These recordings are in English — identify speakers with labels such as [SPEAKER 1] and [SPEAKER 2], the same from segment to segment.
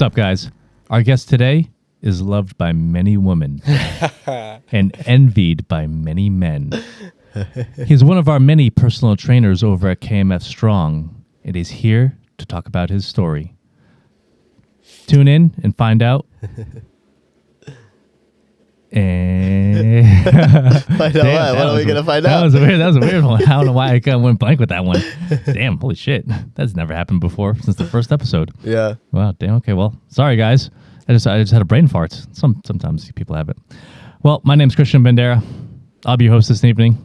[SPEAKER 1] What's up, guys? Our guest today is loved by many women and envied by many men. He's one of our many personal trainers over at KMF Strong, and he's here to talk about his story. Tune in and find out. And
[SPEAKER 2] Find out what? What are we gonna find out?
[SPEAKER 1] That was a weird one. I don't know why I kind of went blank with that one. Damn, holy shit. That's never happened before since the first episode.
[SPEAKER 2] Yeah.
[SPEAKER 1] Wow, damn. Okay, well, sorry guys. I just had a brain fart. Sometimes people have it. Well, my name's Christian Bandera. I'll be your host this evening.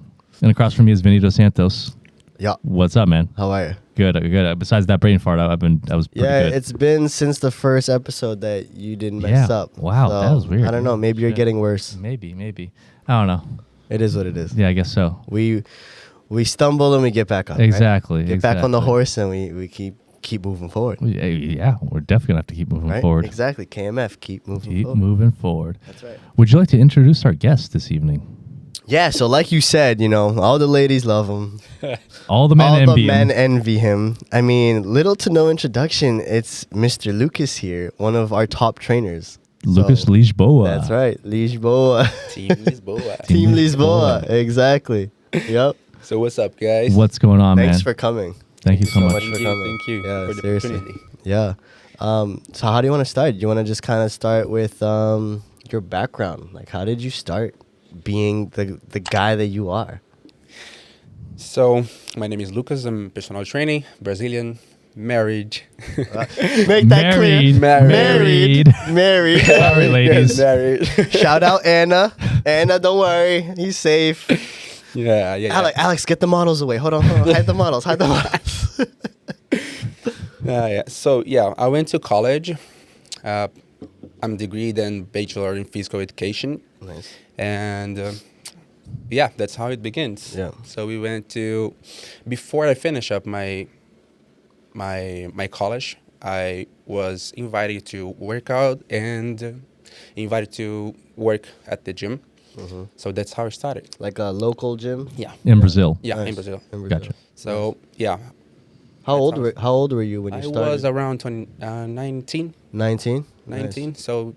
[SPEAKER 1] And across from me is Benito Santos.
[SPEAKER 2] Yeah.
[SPEAKER 1] What's up, man?
[SPEAKER 2] How are you?
[SPEAKER 1] Good. Besides that brain fart, I was pretty good.
[SPEAKER 2] It's been since the first episode that you didn't mess up.
[SPEAKER 1] Wow,
[SPEAKER 2] So,
[SPEAKER 1] that was weird.
[SPEAKER 2] I don't know. Maybe you're
[SPEAKER 1] Shit.
[SPEAKER 2] getting worse.
[SPEAKER 1] Maybe. I don't know.
[SPEAKER 2] It is what it is.
[SPEAKER 1] Yeah, I guess so.
[SPEAKER 2] We stumble and we get back up.
[SPEAKER 1] Exactly.
[SPEAKER 2] Right? Get back on the horse and we keep moving forward.
[SPEAKER 1] Yeah, we're definitely gonna have to keep moving
[SPEAKER 2] Right?
[SPEAKER 1] forward.
[SPEAKER 2] Exactly. KMF. Keep moving
[SPEAKER 1] Keep
[SPEAKER 2] forward.
[SPEAKER 1] moving forward.
[SPEAKER 2] That's right.
[SPEAKER 1] Would you like to introduce our guest this evening?
[SPEAKER 2] Yeah. So like you said, all the ladies love him.
[SPEAKER 1] All the men
[SPEAKER 2] All the
[SPEAKER 1] envy
[SPEAKER 2] men
[SPEAKER 1] him.
[SPEAKER 2] envy him. I mean, little to no introduction. It's Mr. Lucas here, one of our top trainers.
[SPEAKER 1] Lucas
[SPEAKER 2] So,
[SPEAKER 1] Lisboa.
[SPEAKER 2] That's right. Lisboa.
[SPEAKER 3] Team Lisboa.
[SPEAKER 2] Team
[SPEAKER 1] Lisboa.
[SPEAKER 2] Lisboa. Exactly. Yep.
[SPEAKER 3] So what's up, guys?
[SPEAKER 1] What's going on,
[SPEAKER 2] Thanks
[SPEAKER 1] man?
[SPEAKER 2] for coming.
[SPEAKER 1] Thank you so much.
[SPEAKER 2] for coming.
[SPEAKER 3] Thank you
[SPEAKER 2] Yeah,
[SPEAKER 3] for the
[SPEAKER 2] seriously.
[SPEAKER 3] opportunity.
[SPEAKER 2] Yeah. So how do you want to start? Do you want to just kind of start with your background? Like, how did you start being the guy that you are?
[SPEAKER 3] So my name is Lucas. I'm personal trainer, Brazilian, married.
[SPEAKER 2] Make that clear.
[SPEAKER 1] Married.
[SPEAKER 2] Married.
[SPEAKER 1] Sorry, ladies.
[SPEAKER 3] Yes, married.
[SPEAKER 2] Shout out Anna. Anna, don't worry. He's safe.
[SPEAKER 3] yeah.
[SPEAKER 2] Alex, get the models away. Hold on. Hide the models.
[SPEAKER 3] Yeah. So I went to college. I'm degreed and bachelor in physical education.
[SPEAKER 2] Nice.
[SPEAKER 3] And that's how it begins.
[SPEAKER 2] Yeah.
[SPEAKER 3] So we went to, before I finish up my college, I was invited to work out and invited to work at the gym.
[SPEAKER 2] Mm-hmm.
[SPEAKER 3] So that's how it started.
[SPEAKER 2] Like a local gym?
[SPEAKER 3] Yeah.
[SPEAKER 1] In Brazil.
[SPEAKER 3] Yeah,
[SPEAKER 2] Nice.
[SPEAKER 3] in Brazil.
[SPEAKER 1] Gotcha.
[SPEAKER 3] So yeah,
[SPEAKER 2] How old were you when you
[SPEAKER 3] I
[SPEAKER 2] started?
[SPEAKER 3] was around 19.
[SPEAKER 2] 19.
[SPEAKER 3] 19.
[SPEAKER 2] Nice.
[SPEAKER 3] So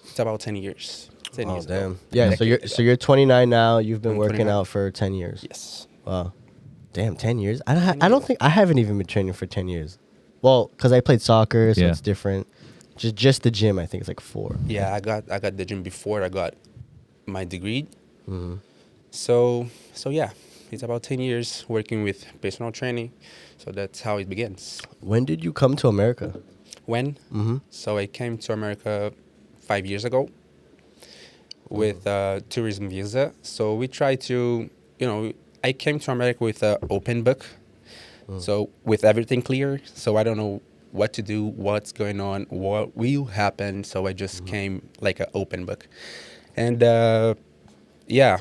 [SPEAKER 3] it's about 10 years. 10
[SPEAKER 2] Oh
[SPEAKER 3] years ago.
[SPEAKER 2] damn. Yeah. So
[SPEAKER 3] Decade ago.
[SPEAKER 2] you're 29 now. You've been
[SPEAKER 3] I'm
[SPEAKER 2] working
[SPEAKER 3] 29.
[SPEAKER 2] out for 10 years.
[SPEAKER 3] Yes.
[SPEAKER 2] Wow. Damn, 10 years. I don't think I haven't even been training for 10 years. Well, because I played soccer, so
[SPEAKER 1] Yeah.
[SPEAKER 2] it's different. Just the gym, I think it's like 4.
[SPEAKER 3] Yeah, I got the gym before I got my degree.
[SPEAKER 2] Mm-hmm.
[SPEAKER 3] So yeah, it's about 10 years working with personal training. So that's how it begins.
[SPEAKER 2] When did you come to America?
[SPEAKER 3] When?
[SPEAKER 2] Mm-hmm.
[SPEAKER 3] So I came to America 5 years ago with a tourism visa. So we try to, I came to America with an open book. So with everything clear. So I don't know what to do, what's going on, what will happen. So I just came like an open book. And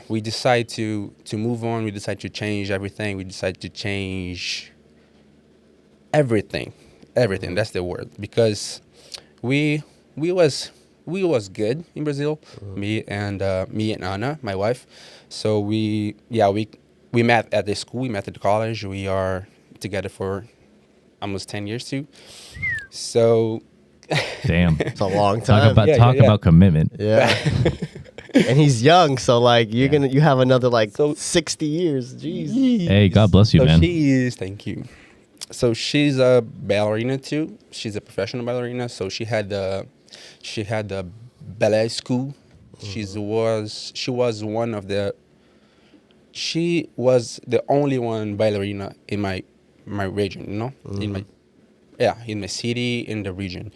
[SPEAKER 3] we decide to move on. We decide to change everything. We decide to change everything. That's the word, because we was good in Brazil. Me and Anna, my wife. So we met at the school. We met at the college. We are together for almost 10 years too. So
[SPEAKER 1] Damn.
[SPEAKER 2] It's a long time.
[SPEAKER 1] Talk about commitment.
[SPEAKER 2] Yeah. And he's young, so like you have another like
[SPEAKER 3] So-
[SPEAKER 2] 60 years. Jeez.
[SPEAKER 1] Hey, God bless you,
[SPEAKER 3] so
[SPEAKER 1] man.
[SPEAKER 3] Thank you. So she's a ballerina too. She's a professional ballerina. So she had the ballet school. She was the only one ballerina in my region, in my city, in the region.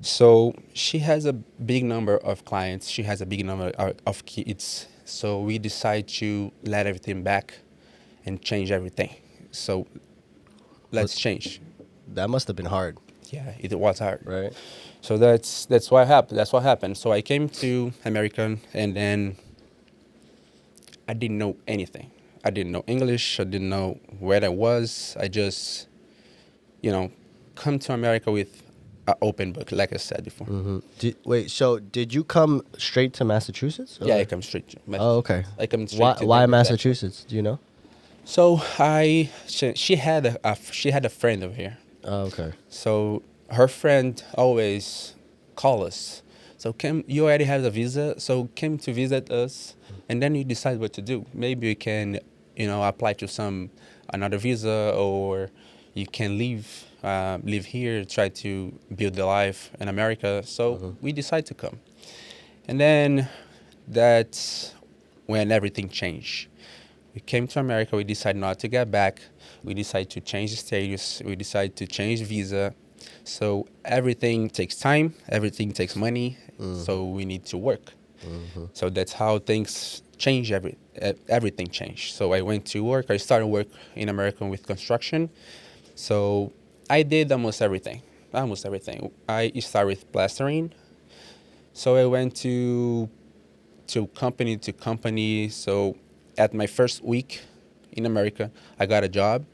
[SPEAKER 3] So she has a big number of clients. She has a big number of kids. So we decide to let everything back and change everything. So let's change.
[SPEAKER 2] That must have been hard,
[SPEAKER 3] Yeah, it was hard.
[SPEAKER 2] right?
[SPEAKER 3] So that's what happened. That's what happened. So I came to America, and then I didn't know anything. I didn't know English. I didn't know where I was. I just, come to America with an open book, like I said before.
[SPEAKER 2] Mm-hmm. So did you come straight to Massachusetts?
[SPEAKER 3] Yeah,
[SPEAKER 2] or-
[SPEAKER 3] I come straight.
[SPEAKER 2] Oh, okay.
[SPEAKER 3] I come straight.
[SPEAKER 2] Why
[SPEAKER 3] to
[SPEAKER 2] Massachusetts?
[SPEAKER 3] Denver,
[SPEAKER 2] Massachusetts? Do you know?
[SPEAKER 3] So she had a friend over here.
[SPEAKER 2] Oh, okay.
[SPEAKER 3] So her friend always call us. So you already have the visa, so came to visit us, and then you decide what to do. Maybe you can, apply to another visa, or you can live here, try to build a life in America. So we decide to come, and then that's when everything changed. We came to America. We decided not to get back. We decided to change the status. We decided to change visa. So everything takes time. Everything takes money. So we need to work. So that's how things change. Everything changed. So I went to work. I started work in America with construction. So I did almost everything. I started with plastering. So I went to company to company. So at my first week in America, I got a job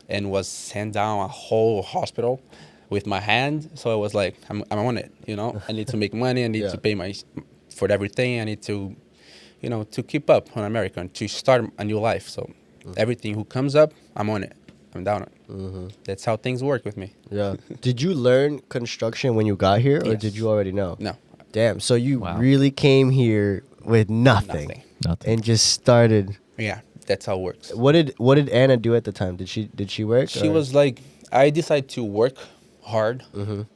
[SPEAKER 3] and was sent down a whole hospital with my hand. So I was like, I'm on it, I need to make money. I need to pay for everything. I need to, to keep up on America and to start a new life. So everything who comes up, I'm on it. I'm down it. That's how things work with me.
[SPEAKER 2] Yeah. Did you learn construction when you got here, or
[SPEAKER 3] Yes.
[SPEAKER 2] did you already know?
[SPEAKER 3] No.
[SPEAKER 2] Damn. So you
[SPEAKER 1] Wow.
[SPEAKER 2] really came here with nothing,
[SPEAKER 1] Nothing.
[SPEAKER 2] and just started.
[SPEAKER 3] Yeah, that's how it works.
[SPEAKER 2] What did Anna do at the time? Did she work?
[SPEAKER 3] She
[SPEAKER 2] or-
[SPEAKER 3] was like, I decided to work hard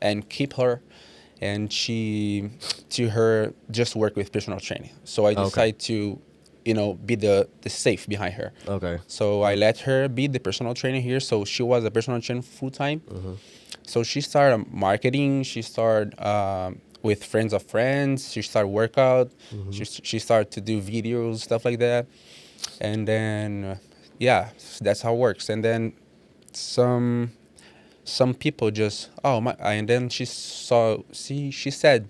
[SPEAKER 3] and keep her, and she just work with personal training. So I decided to, be the safe behind her.
[SPEAKER 2] Okay.
[SPEAKER 3] So I let her be the personal trainer here. So she was a personal trainer full time. So she started marketing. She started with friends of friends. She started workout. She started to do videos, stuff like that. And then, that's how it works. And then some people just, and then she said,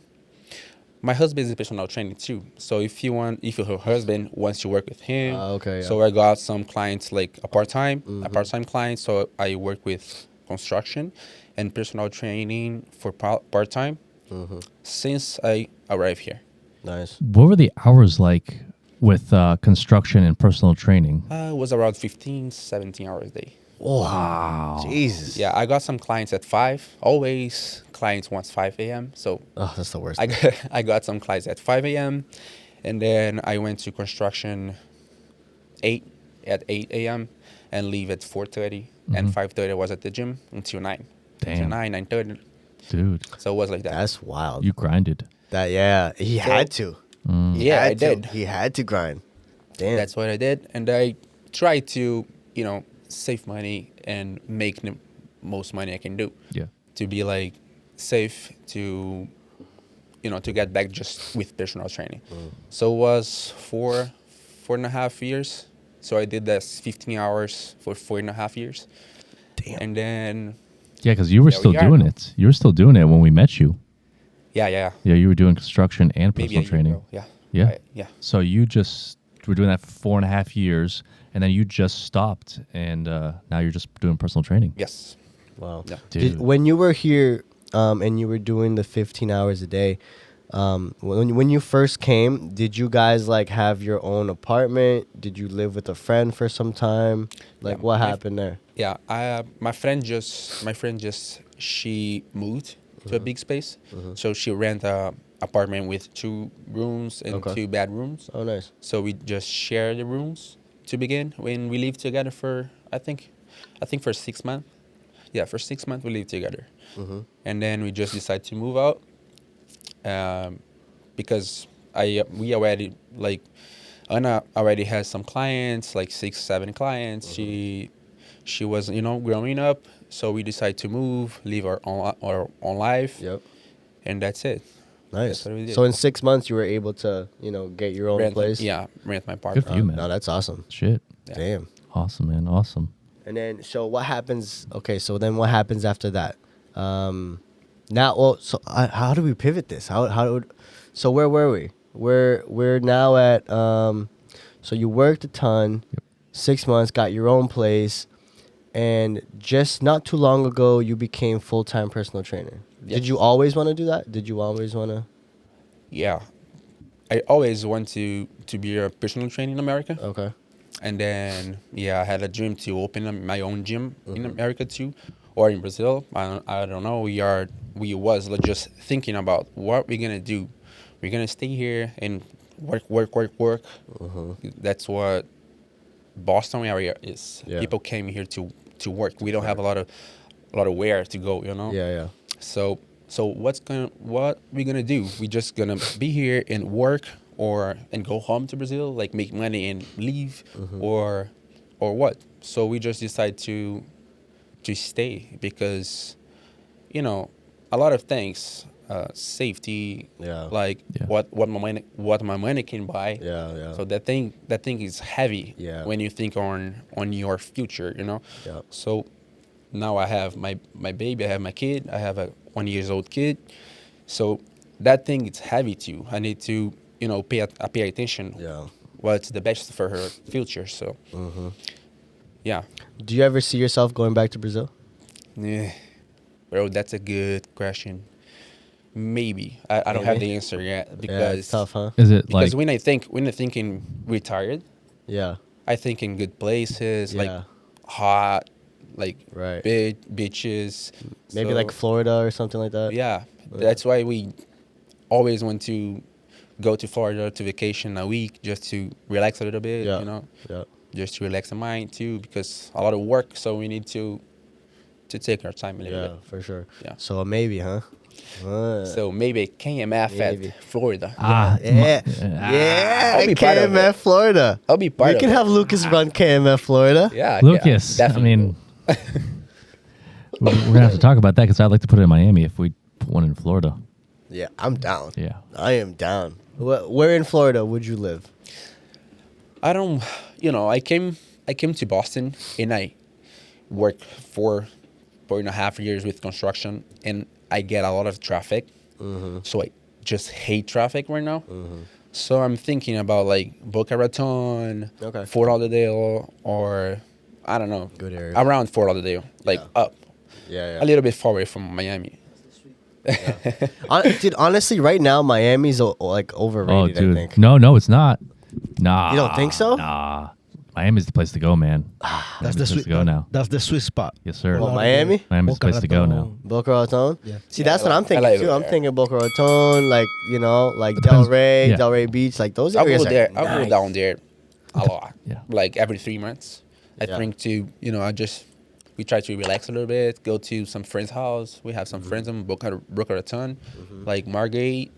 [SPEAKER 3] my husband is a personal trainer too. So if your husband wants to work with him,
[SPEAKER 2] Okay, yeah.
[SPEAKER 3] So I got some clients like a part-time client. So I work with construction and personal training for part-time since I arrived here.
[SPEAKER 2] Nice.
[SPEAKER 1] What were the hours like with construction and personal training?
[SPEAKER 3] It was around 15, 17 hours a day.
[SPEAKER 1] Wow.
[SPEAKER 2] Jesus.
[SPEAKER 3] Yeah, I got some clients at 5. Always clients wants 5 a.m. So
[SPEAKER 2] Oh, that's the worst.
[SPEAKER 3] I got some clients at 5 a.m. And then I went to construction at 8 a.m. and leave at 4:30. And 5:30 I was at the gym until 9.
[SPEAKER 1] Damn.
[SPEAKER 3] Until 9, 9:30.
[SPEAKER 1] Dude,
[SPEAKER 3] So it was like that.
[SPEAKER 2] That's wild.
[SPEAKER 1] you grinded.
[SPEAKER 2] He had to. He
[SPEAKER 3] Yeah,
[SPEAKER 2] had
[SPEAKER 3] I
[SPEAKER 2] to.
[SPEAKER 3] did.
[SPEAKER 2] He had to grind. Damn.
[SPEAKER 3] That's what I did. And I tried to, save money and make the most money I can do.
[SPEAKER 1] Yeah.
[SPEAKER 3] To be like safe to get back just with personal training. So it was 4.5 years. So I did that 15 hours for 4.5 years.
[SPEAKER 2] Damn.
[SPEAKER 3] And then
[SPEAKER 1] Yeah, because you were
[SPEAKER 3] There
[SPEAKER 1] still
[SPEAKER 3] we are.
[SPEAKER 1] doing it. You were still doing it when we met you.
[SPEAKER 3] yeah,
[SPEAKER 1] Yeah, you were doing construction and
[SPEAKER 3] maybe
[SPEAKER 1] personal training.
[SPEAKER 3] Yeah.
[SPEAKER 1] Yeah.
[SPEAKER 3] Yeah.
[SPEAKER 1] So you just were doing that for 4.5 years, and then you just stopped, and now you're just doing personal training.
[SPEAKER 3] Yes.
[SPEAKER 2] Wow.
[SPEAKER 3] Yeah.
[SPEAKER 1] Dude.
[SPEAKER 2] When you were here, and you were doing the 15 hours a day, when you first came, did you guys like have your own apartment? Did you live with a friend for some time? Like,
[SPEAKER 3] Yeah,
[SPEAKER 2] what
[SPEAKER 3] my-
[SPEAKER 2] happened there?
[SPEAKER 3] Yeah, my friend just she moved to a big space, so she rent a apartment with 2 rooms and
[SPEAKER 2] Okay.
[SPEAKER 3] 2 bedrooms.
[SPEAKER 2] Oh, nice.
[SPEAKER 3] So we just share the rooms to begin. When we lived together for I think for 6 months. Yeah, for 6 months we lived together, and then we just decided to move out because we already like Anna already has some clients, like 6, 7 clients. She was growing up, so we decided to move, live our own life,
[SPEAKER 2] Yep.
[SPEAKER 3] and that's it.
[SPEAKER 2] Nice.
[SPEAKER 3] That's what we did.
[SPEAKER 2] So in 6 months, you were able to, get your own
[SPEAKER 3] Rent,
[SPEAKER 2] place.
[SPEAKER 3] yeah, rent my
[SPEAKER 1] Good
[SPEAKER 3] apartment.
[SPEAKER 1] for you, man.
[SPEAKER 2] No, that's awesome.
[SPEAKER 1] Shit.
[SPEAKER 3] Yeah.
[SPEAKER 2] Damn.
[SPEAKER 1] Awesome, man. Awesome.
[SPEAKER 2] And then, so what happens? Okay, so then what happens after that? Now, well, so how do we pivot this? So where were we? We're now at. So you worked a ton, 6 months, got your own place, and just not too long ago, you became full-time personal trainer.
[SPEAKER 3] Yes.
[SPEAKER 2] Did you always want to do that? Did you always want to?
[SPEAKER 3] Yeah, I always want to be a personal trainer in America.
[SPEAKER 2] Okay.
[SPEAKER 3] And then, I had a dream to open up my own gym in America too, or in Brazil. I don't know. We was like just thinking about what we're gonna do. We're gonna stay here and work. That's what Boston area is.
[SPEAKER 2] Yeah.
[SPEAKER 3] People came here to work. We don't have a lot of where to go. You know.
[SPEAKER 2] Yeah.
[SPEAKER 3] So what we gonna do? We just gonna be here and work, and go home to Brazil, like make money and leave, or what? So we just decide to stay because, a lot of things, safety,
[SPEAKER 2] Yeah.
[SPEAKER 3] like
[SPEAKER 1] Yeah.
[SPEAKER 3] what my money can buy.
[SPEAKER 2] Yeah.
[SPEAKER 3] So that thing is heavy.
[SPEAKER 2] Yeah.
[SPEAKER 3] When you think on your future.
[SPEAKER 2] Yeah.
[SPEAKER 3] So now I have my baby, I have my kid, I have a 1 year old kid. So that thing is heavy too. I need to, pay attention.
[SPEAKER 2] Yeah.
[SPEAKER 3] What's the best for her future. So yeah.
[SPEAKER 2] Do you ever see yourself going back to Brazil?
[SPEAKER 3] Yeah. Bro, that's a good question. Maybe. I don't have
[SPEAKER 2] Maybe?
[SPEAKER 3] the answer yet
[SPEAKER 2] Yeah,
[SPEAKER 3] because
[SPEAKER 2] it's tough, huh?
[SPEAKER 1] Is it
[SPEAKER 3] because
[SPEAKER 1] like
[SPEAKER 3] when I think in retired,
[SPEAKER 2] Yeah.
[SPEAKER 3] I think in good places,
[SPEAKER 2] Yeah.
[SPEAKER 3] like hot, like
[SPEAKER 2] Right.
[SPEAKER 3] big beaches.
[SPEAKER 2] Maybe
[SPEAKER 3] So,
[SPEAKER 2] like Florida or something like that.
[SPEAKER 3] yeah. That's why we always want to go to Florida to vacation a week just to relax a little bit,
[SPEAKER 2] Yeah.
[SPEAKER 3] you know,
[SPEAKER 2] Yeah.
[SPEAKER 3] just to relax the mind too, because a lot of work, so we need to take our time a little
[SPEAKER 2] Yeah,
[SPEAKER 3] bit.
[SPEAKER 2] for sure.
[SPEAKER 3] Yeah.
[SPEAKER 2] So maybe, huh?
[SPEAKER 3] So maybe KMF
[SPEAKER 2] Maybe.
[SPEAKER 3] at Florida.
[SPEAKER 2] Yeah.
[SPEAKER 3] I'll be part of
[SPEAKER 2] KMF
[SPEAKER 3] it.
[SPEAKER 2] Florida.
[SPEAKER 3] I'll be part
[SPEAKER 2] We
[SPEAKER 3] of
[SPEAKER 2] can
[SPEAKER 3] it.
[SPEAKER 2] have Lucas run KMF Florida.
[SPEAKER 3] Yeah,
[SPEAKER 1] Lucas?
[SPEAKER 3] yeah,
[SPEAKER 1] I
[SPEAKER 3] definitely.
[SPEAKER 1] mean, we're gonna have to talk about that because I'd like to put it in Miami if we put one in Florida.
[SPEAKER 2] Yeah, I'm down.
[SPEAKER 1] Yeah.
[SPEAKER 2] I am down. Where in Florida would you live?
[SPEAKER 3] I don't, I came to Boston and I worked for 4.5 years with construction, and I get a lot of traffic. So I just hate traffic right now. So I'm thinking about like Boca Raton,
[SPEAKER 2] Okay.
[SPEAKER 3] Fort Lauderdale, or I don't know,
[SPEAKER 2] Good area.
[SPEAKER 3] around Fort Lauderdale, like
[SPEAKER 2] Yeah.
[SPEAKER 3] up
[SPEAKER 2] Yeah,
[SPEAKER 3] a little bit far away from Miami.
[SPEAKER 2] Dude, honestly, right now Miami's like
[SPEAKER 1] Oh,
[SPEAKER 2] overrated. I
[SPEAKER 1] dude.
[SPEAKER 2] think.
[SPEAKER 1] No, it's not. Nah.
[SPEAKER 2] You don't think so?
[SPEAKER 1] Nah. Miami's the place to go, man.
[SPEAKER 4] That's
[SPEAKER 1] Miami's
[SPEAKER 4] the
[SPEAKER 1] place
[SPEAKER 4] sweet
[SPEAKER 1] to go now.
[SPEAKER 4] That's the sweet spot.
[SPEAKER 1] Yes, sir.
[SPEAKER 2] Well, Miami?
[SPEAKER 1] Miami's the place to go now.
[SPEAKER 2] Boca Raton.
[SPEAKER 4] Yeah.
[SPEAKER 2] See, that's what I'm
[SPEAKER 3] I
[SPEAKER 2] thinking
[SPEAKER 3] like
[SPEAKER 2] too.
[SPEAKER 3] it
[SPEAKER 2] I'm
[SPEAKER 3] there.
[SPEAKER 2] thinking Boca Raton, like like
[SPEAKER 1] Depends- yeah.
[SPEAKER 2] Delray Beach, like those
[SPEAKER 3] I'll
[SPEAKER 2] areas.
[SPEAKER 3] go there.
[SPEAKER 2] Are
[SPEAKER 3] I'll go
[SPEAKER 2] nice.
[SPEAKER 3] down there a lot.
[SPEAKER 1] Yeah.
[SPEAKER 3] Like every 3 months. I
[SPEAKER 2] Yeah.
[SPEAKER 3] think we try to relax a little bit, go to some friend's house. We have some friends in Boca Raton, like Margate,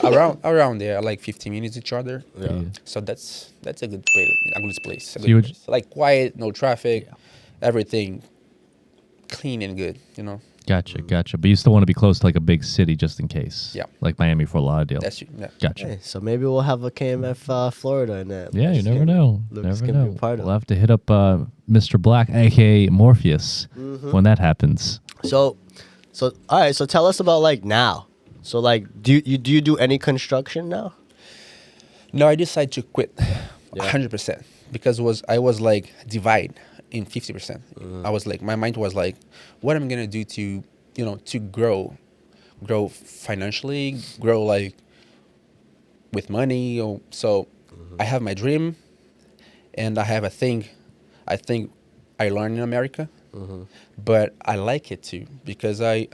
[SPEAKER 3] around there, like 15 minutes each other.
[SPEAKER 2] Yeah.
[SPEAKER 3] So that's a good place. A good place.
[SPEAKER 1] you would-
[SPEAKER 3] Like quiet, no traffic, everything clean and good.
[SPEAKER 1] Gotcha. But you still want to be close to like a big city just in case.
[SPEAKER 3] Yeah.
[SPEAKER 1] Like Miami, Fort Lauderdale.
[SPEAKER 3] That's yeah.
[SPEAKER 1] Gotcha.
[SPEAKER 2] Hey, so maybe we'll have a KMF Florida in that.
[SPEAKER 1] Yeah, you
[SPEAKER 2] Lucas
[SPEAKER 1] never
[SPEAKER 2] can-
[SPEAKER 1] know.
[SPEAKER 2] Lucas
[SPEAKER 1] Never
[SPEAKER 2] can
[SPEAKER 1] know.
[SPEAKER 2] be a part of
[SPEAKER 1] We'll have to hit up Mr. Black, aka Morpheus, when that happens.
[SPEAKER 2] So all right. So tell us about like now. So like, do you do any construction now?
[SPEAKER 3] No, I decided to quit
[SPEAKER 2] Yeah.
[SPEAKER 3] 100% because I was like divide in 50%. I was like, my mind was like, what am I gonna do to to grow financially, grow like with money. So I have my dream, and I have a thing. I think I learned in America, but I like it too because I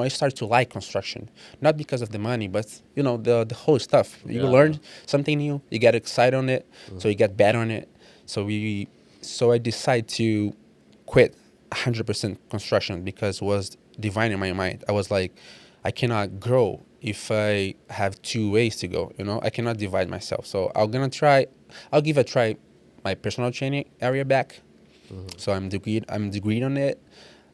[SPEAKER 3] started to like construction, not because of the money, but the whole stuff. You
[SPEAKER 2] Yeah.
[SPEAKER 3] learn something new, you get excited on it, so you get better on it. So I decided to quit 100% construction because it was divine in my mind. I was like, I cannot grow if I have two ways to go. I cannot divide myself. So I'll give a try my personal training area back. So I'm degreed on it.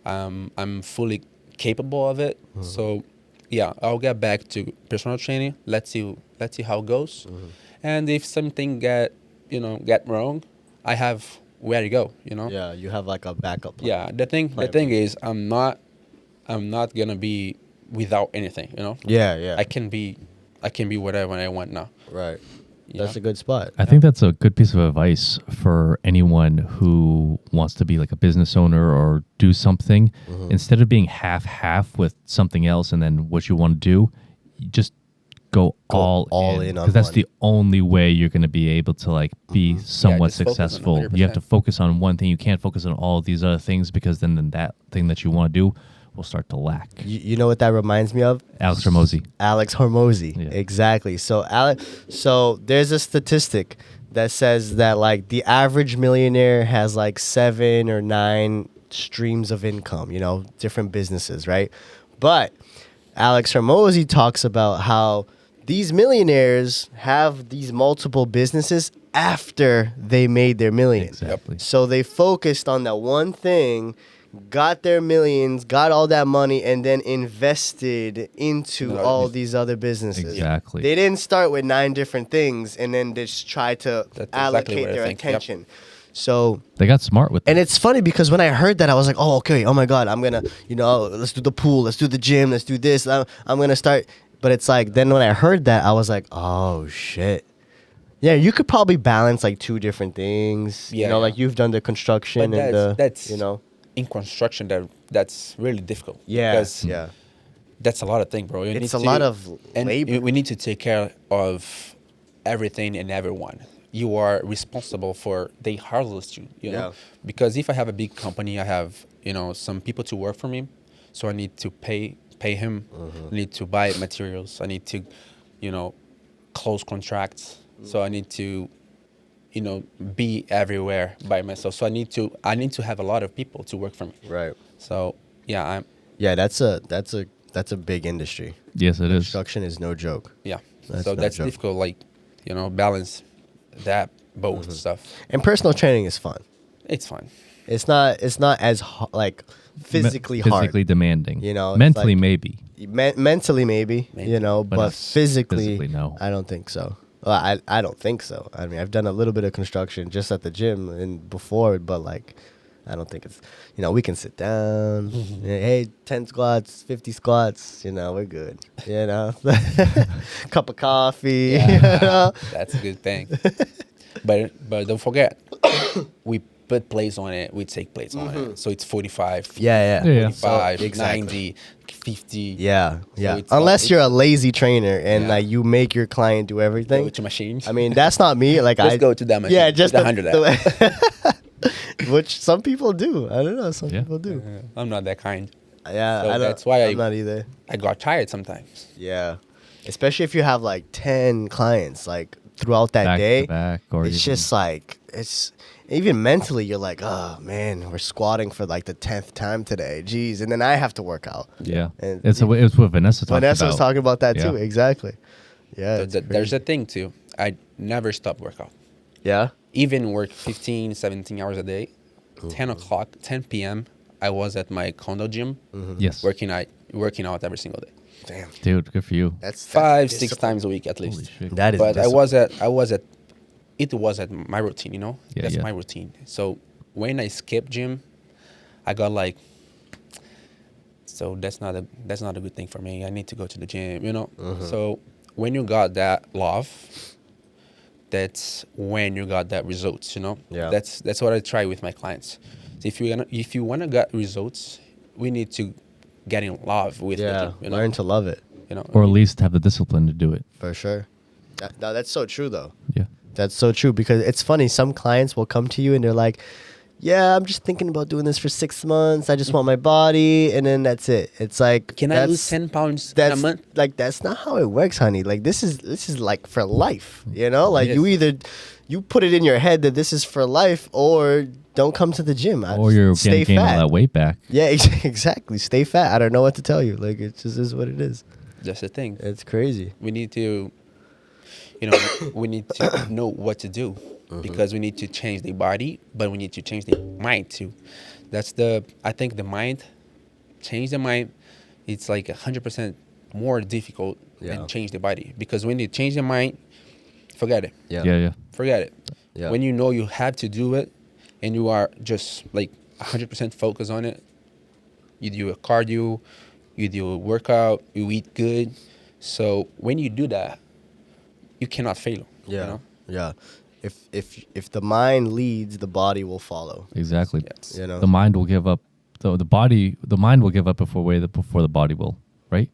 [SPEAKER 3] I'm fully capable of it. So yeah, I'll get back to personal training. Let's see how it goes. And if something get wrong, I have where to go.
[SPEAKER 2] Yeah, you have like a backup plan.
[SPEAKER 3] Yeah. The thing is, I'm not gonna be without anything.
[SPEAKER 2] Yeah.
[SPEAKER 3] I can be whatever I want now.
[SPEAKER 2] Right.
[SPEAKER 3] Yeah.
[SPEAKER 2] That's a good spot.
[SPEAKER 1] I think that's a good piece of advice for anyone who wants to be like a business owner or do something. Instead of being half with something else and then what you want to do, you just go
[SPEAKER 2] Go
[SPEAKER 1] all
[SPEAKER 2] in on
[SPEAKER 1] because that's
[SPEAKER 2] one.
[SPEAKER 1] the only way you're going to be able to like be somewhat
[SPEAKER 3] just focus on
[SPEAKER 1] successful. You have to
[SPEAKER 3] 100%.
[SPEAKER 1] focus on one thing. You can't focus on all these other things because then that thing that you want to do will start to lack.
[SPEAKER 2] You know what that reminds me of?
[SPEAKER 1] Alex Hormozy.
[SPEAKER 2] Alex Hormozy.
[SPEAKER 1] Yeah.
[SPEAKER 2] Exactly. So there's a statistic that says that like the average millionaire has like 7 or 9 streams of income, different businesses, right? But Alex Hormozy talks about how these millionaires have these multiple businesses after they made their millions.
[SPEAKER 1] Exactly.
[SPEAKER 2] So they focused on that one thing, got their millions, got all that money, and then invested into
[SPEAKER 3] No,
[SPEAKER 2] all
[SPEAKER 3] it's-
[SPEAKER 2] these other businesses.
[SPEAKER 1] Exactly.
[SPEAKER 2] They didn't start with 9 different things and then just try to
[SPEAKER 3] That's exactly
[SPEAKER 2] allocate
[SPEAKER 3] what I
[SPEAKER 2] their
[SPEAKER 3] think, yep.
[SPEAKER 2] attention. So,
[SPEAKER 1] They got smart with
[SPEAKER 2] and
[SPEAKER 1] it.
[SPEAKER 2] it's funny because when I heard that, I was like, oh, okay, oh my God, I'm going to, let's do the pool, let's do the gym, let's do this. I'm going to start. But it's like, then when I heard that, I was like, oh, shit. Yeah, you could probably balance like 2 different things.
[SPEAKER 3] Yeah,
[SPEAKER 2] Like
[SPEAKER 3] yeah.
[SPEAKER 2] you've done the construction
[SPEAKER 3] But
[SPEAKER 2] and
[SPEAKER 3] that's
[SPEAKER 2] the,
[SPEAKER 3] in construction that's really difficult.
[SPEAKER 2] Yeah,
[SPEAKER 3] because
[SPEAKER 2] yeah.
[SPEAKER 3] that's a lot of things, bro. You
[SPEAKER 2] It's
[SPEAKER 3] need
[SPEAKER 2] a
[SPEAKER 3] to-
[SPEAKER 2] lot of
[SPEAKER 3] and
[SPEAKER 2] labor.
[SPEAKER 3] we need to take care of everything and everyone. You are responsible for they harvest you know.
[SPEAKER 2] Yeah.
[SPEAKER 3] Because if I have a big company, I have some people to work for me, so I need to pay him. I need to buy materials. I need to close contracts. So I need to be everywhere by myself. So I need to have a lot of people to work for me.
[SPEAKER 2] Right.
[SPEAKER 3] So yeah,
[SPEAKER 2] Yeah, that's a big industry.
[SPEAKER 1] Yes, it is.
[SPEAKER 2] Construction is no joke.
[SPEAKER 3] yeah.
[SPEAKER 2] That's
[SPEAKER 3] So
[SPEAKER 2] no
[SPEAKER 3] that's
[SPEAKER 2] joke.
[SPEAKER 3] difficult. Like balance that both stuff.
[SPEAKER 2] And personal training is fun.
[SPEAKER 3] It's fun.
[SPEAKER 2] It's not as like physically hard.
[SPEAKER 1] Physically demanding.
[SPEAKER 2] It's
[SPEAKER 1] mentally
[SPEAKER 2] like-
[SPEAKER 1] maybe.
[SPEAKER 2] Mentally maybe,
[SPEAKER 3] Maybe.
[SPEAKER 2] but
[SPEAKER 1] not
[SPEAKER 2] physically
[SPEAKER 1] no.
[SPEAKER 2] I don't think so. Well, I don't think so. I mean, I've done a little bit of construction just at the gym and before, but like I don't think it's we can sit down. Hey, 10 squats, 50 squats, we're good. Cup of coffee.
[SPEAKER 3] That's a good thing. but don't forget, we put plates on it. We take plates on it. So it's 45.
[SPEAKER 2] Yeah.
[SPEAKER 1] Yeah.
[SPEAKER 3] 45,
[SPEAKER 2] So, exactly.
[SPEAKER 3] 90, 50.
[SPEAKER 2] Yeah.
[SPEAKER 3] it's
[SPEAKER 2] Unless
[SPEAKER 3] all-
[SPEAKER 2] you're a lazy trainer and
[SPEAKER 3] Yeah.
[SPEAKER 2] like you make your client do everything.
[SPEAKER 3] Go to machines.
[SPEAKER 2] I mean, that's not me. Like
[SPEAKER 3] Just
[SPEAKER 2] I
[SPEAKER 3] go to that machine.
[SPEAKER 2] Yeah, just
[SPEAKER 3] Put 100
[SPEAKER 2] which some people do. I don't know. Some
[SPEAKER 1] Yeah.
[SPEAKER 2] people do.
[SPEAKER 3] I'm not that kind.
[SPEAKER 2] Yeah,
[SPEAKER 3] So
[SPEAKER 2] I don't,
[SPEAKER 3] that's why
[SPEAKER 2] I'm not either.
[SPEAKER 3] I got tired sometimes.
[SPEAKER 2] Yeah, especially if you have like 10 clients like throughout that
[SPEAKER 1] Back
[SPEAKER 2] day.
[SPEAKER 1] to back, or
[SPEAKER 2] It's
[SPEAKER 1] even-
[SPEAKER 2] just like it's even mentally. You're like, oh man, we're squatting for like the 10th time today. Jeez, and then I have to work out.
[SPEAKER 1] Yeah.
[SPEAKER 2] And
[SPEAKER 1] It's what Vanessa talked
[SPEAKER 2] Vanessa
[SPEAKER 1] about.
[SPEAKER 2] was talking about that too.
[SPEAKER 1] Yeah.
[SPEAKER 2] Exactly. Yeah.
[SPEAKER 3] So
[SPEAKER 2] it's
[SPEAKER 3] there's
[SPEAKER 2] crazy.
[SPEAKER 3] a thing too. I never stop workout.
[SPEAKER 2] Yeah.
[SPEAKER 3] Even work 15, 17 hours a day. 10 o'clock, 10 p.m. I was at my condo gym
[SPEAKER 1] Yes.
[SPEAKER 3] working out every single day.
[SPEAKER 2] Damn.
[SPEAKER 1] Dude, good for you.
[SPEAKER 2] That's
[SPEAKER 3] 5, 6
[SPEAKER 2] discipline.
[SPEAKER 3] times a week at
[SPEAKER 1] Holy
[SPEAKER 3] least.
[SPEAKER 1] shit.
[SPEAKER 2] That is.
[SPEAKER 3] But I
[SPEAKER 2] discipline.
[SPEAKER 3] was at it was at my routine,
[SPEAKER 1] Yeah,
[SPEAKER 3] That's
[SPEAKER 1] yeah.
[SPEAKER 3] my routine. So when I skip gym, I got like, so that's not a good thing for me. I need to go to the gym, So when you got that love, that's when you got that results,
[SPEAKER 2] Yeah.
[SPEAKER 3] That's what I try with my clients. So if you wanna get results, we need to get in love with
[SPEAKER 2] Yeah.
[SPEAKER 3] the gym,
[SPEAKER 2] Learn to love it
[SPEAKER 1] Or at least have the discipline to do it.
[SPEAKER 2] for sure. No, that's so true though.
[SPEAKER 1] Yeah.
[SPEAKER 2] That's so true because it's funny. Some clients will come to you and they're like, "Yeah, I'm just thinking about doing this for 6 months. I just want my body, and then that's it." It's like,
[SPEAKER 3] Can I lose 10 pounds in a
[SPEAKER 2] That's
[SPEAKER 3] month?
[SPEAKER 2] like that's not how it works, honey. Like this is like for life. Like
[SPEAKER 3] Yes.
[SPEAKER 2] you either you put it in your head that this is for life, or don't come to the gym.
[SPEAKER 1] Or you're
[SPEAKER 2] Stay
[SPEAKER 1] going to gain all
[SPEAKER 2] fat.
[SPEAKER 1] that weight back.
[SPEAKER 2] Yeah, exactly. Stay fat. I don't know what to tell you. Like it just is what it is.
[SPEAKER 3] That's the thing.
[SPEAKER 2] It's crazy.
[SPEAKER 3] We need to, we need to know what to do because we need to change the body, but we need to change the mind too. I think the mind, change the mind, it's like 100% more difficult
[SPEAKER 2] Yeah.
[SPEAKER 3] than change the body because when you change the mind, forget it.
[SPEAKER 1] Yeah.
[SPEAKER 3] Forget it.
[SPEAKER 2] Yeah.
[SPEAKER 3] When you know you have to do it and you are just like 100% focused on it, you do a cardio, you do a workout, you eat good. So when you do that, you cannot fail.
[SPEAKER 2] Yeah. Yeah. If the mind leads, the body will follow.
[SPEAKER 1] Exactly.
[SPEAKER 3] Yes.
[SPEAKER 1] The mind will give up. The mind will give up before the body will, right?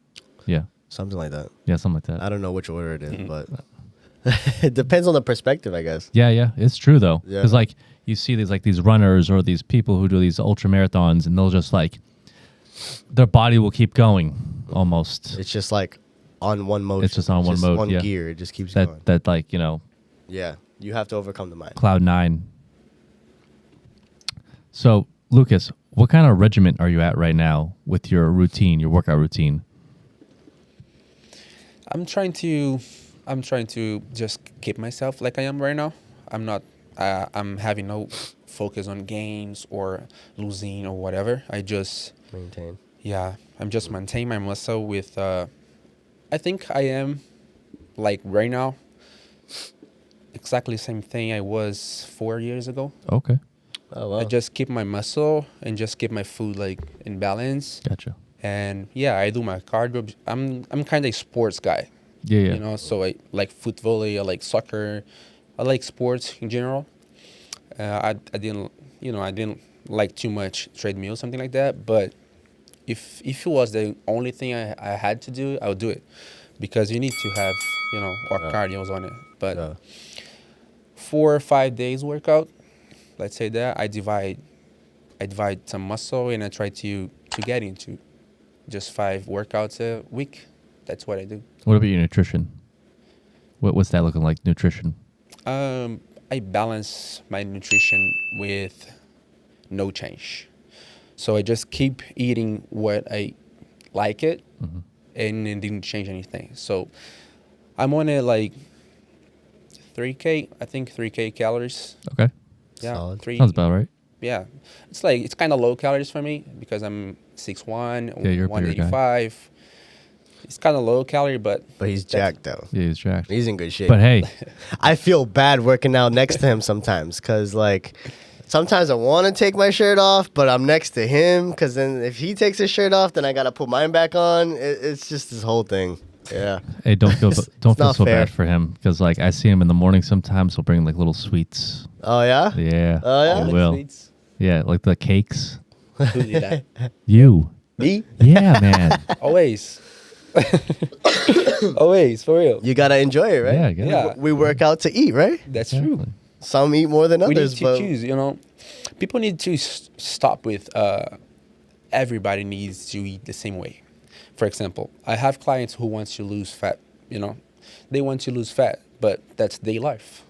[SPEAKER 1] Yeah.
[SPEAKER 2] something like that.
[SPEAKER 1] Yeah, something like that.
[SPEAKER 2] I don't know which order it is, but it depends on the perspective, I guess.
[SPEAKER 1] Yeah, it's true though.
[SPEAKER 2] Yeah.
[SPEAKER 1] Because like you see these runners or these people who do these ultra marathons, and they'll just like their body will keep going almost.
[SPEAKER 2] It's just like on one mode.
[SPEAKER 1] It's just on one mode,
[SPEAKER 2] One
[SPEAKER 1] yeah.
[SPEAKER 2] gear. It just keeps going.
[SPEAKER 1] That like
[SPEAKER 2] Yeah, you have to overcome the mind.
[SPEAKER 1] cloud nine. So Lucas, what kind of regiment are you at right now with your routine, your workout routine?
[SPEAKER 3] I'm trying to just keep myself like I am right now. I'm not. I'm having no focus on gains or losing or whatever. I just
[SPEAKER 2] Maintain.
[SPEAKER 3] I'm just maintaining my muscle with. I think I am, like right now, exactly the same thing I was 4 years ago.
[SPEAKER 1] Okay,
[SPEAKER 2] Oh wow.
[SPEAKER 3] I just keep my muscle and just keep my food like in balance.
[SPEAKER 1] gotcha.
[SPEAKER 3] And I do my cardio. I'm kind of a sports guy.
[SPEAKER 1] Yeah.
[SPEAKER 3] You know, so I like foot volley, I like soccer, I like sports in general. I didn't like too much treadmill, something like that. But if it was the only thing I had to do, I would do it, because you need to have our cardios on it. But
[SPEAKER 2] Yeah.
[SPEAKER 3] 4 or 5 days workout, let's say that I divide some muscle, and I try to get into just 5 workouts a week. That's what I do.
[SPEAKER 1] What about your nutrition? What's that looking like, nutrition?
[SPEAKER 3] I balance my nutrition with no change. So I just keep eating what I like it, and it didn't change anything. So I'm on it like 3K, I think 3K calories.
[SPEAKER 1] Okay,
[SPEAKER 3] Yeah,
[SPEAKER 2] Solid.
[SPEAKER 3] 3.
[SPEAKER 1] sounds about right.
[SPEAKER 3] Yeah, it's kind of low calories for me because I'm 6'1",
[SPEAKER 1] Yeah, you're a bigger guy.
[SPEAKER 3] 185. It's kind of low calorie, but
[SPEAKER 2] But he's jacked though.
[SPEAKER 1] Yeah, he's jacked.
[SPEAKER 2] He's in good shape.
[SPEAKER 1] But hey,
[SPEAKER 2] I feel bad working out next to him sometimes, because like sometimes I want to take my shirt off, but I'm next to him, because then if he takes his shirt off, then I gotta put mine back on. It's just this whole thing. Yeah.
[SPEAKER 1] hey, don't feel
[SPEAKER 2] not
[SPEAKER 1] so
[SPEAKER 2] fair.
[SPEAKER 1] bad for him, because like I see him in the morning sometimes. He'll bring like little sweets.
[SPEAKER 2] Oh yeah.
[SPEAKER 1] Yeah,
[SPEAKER 2] Oh, yeah?
[SPEAKER 1] he
[SPEAKER 2] Like
[SPEAKER 1] will. Yeah, like the cakes.
[SPEAKER 3] Who did that?
[SPEAKER 1] You.
[SPEAKER 2] Me?
[SPEAKER 1] Yeah, man.
[SPEAKER 3] Always. Always, for real.
[SPEAKER 2] You gotta enjoy it, right?
[SPEAKER 1] Yeah, I get it.
[SPEAKER 3] Yeah.
[SPEAKER 2] We work out to eat, right?
[SPEAKER 3] That's
[SPEAKER 1] Exactly.
[SPEAKER 3] true.
[SPEAKER 2] Some eat more than
[SPEAKER 3] We need
[SPEAKER 2] others,
[SPEAKER 3] to
[SPEAKER 2] but
[SPEAKER 3] choose, People need to stop with everybody needs to eat the same way. For example, I have clients who want to lose fat, They want to lose fat, but that's their life,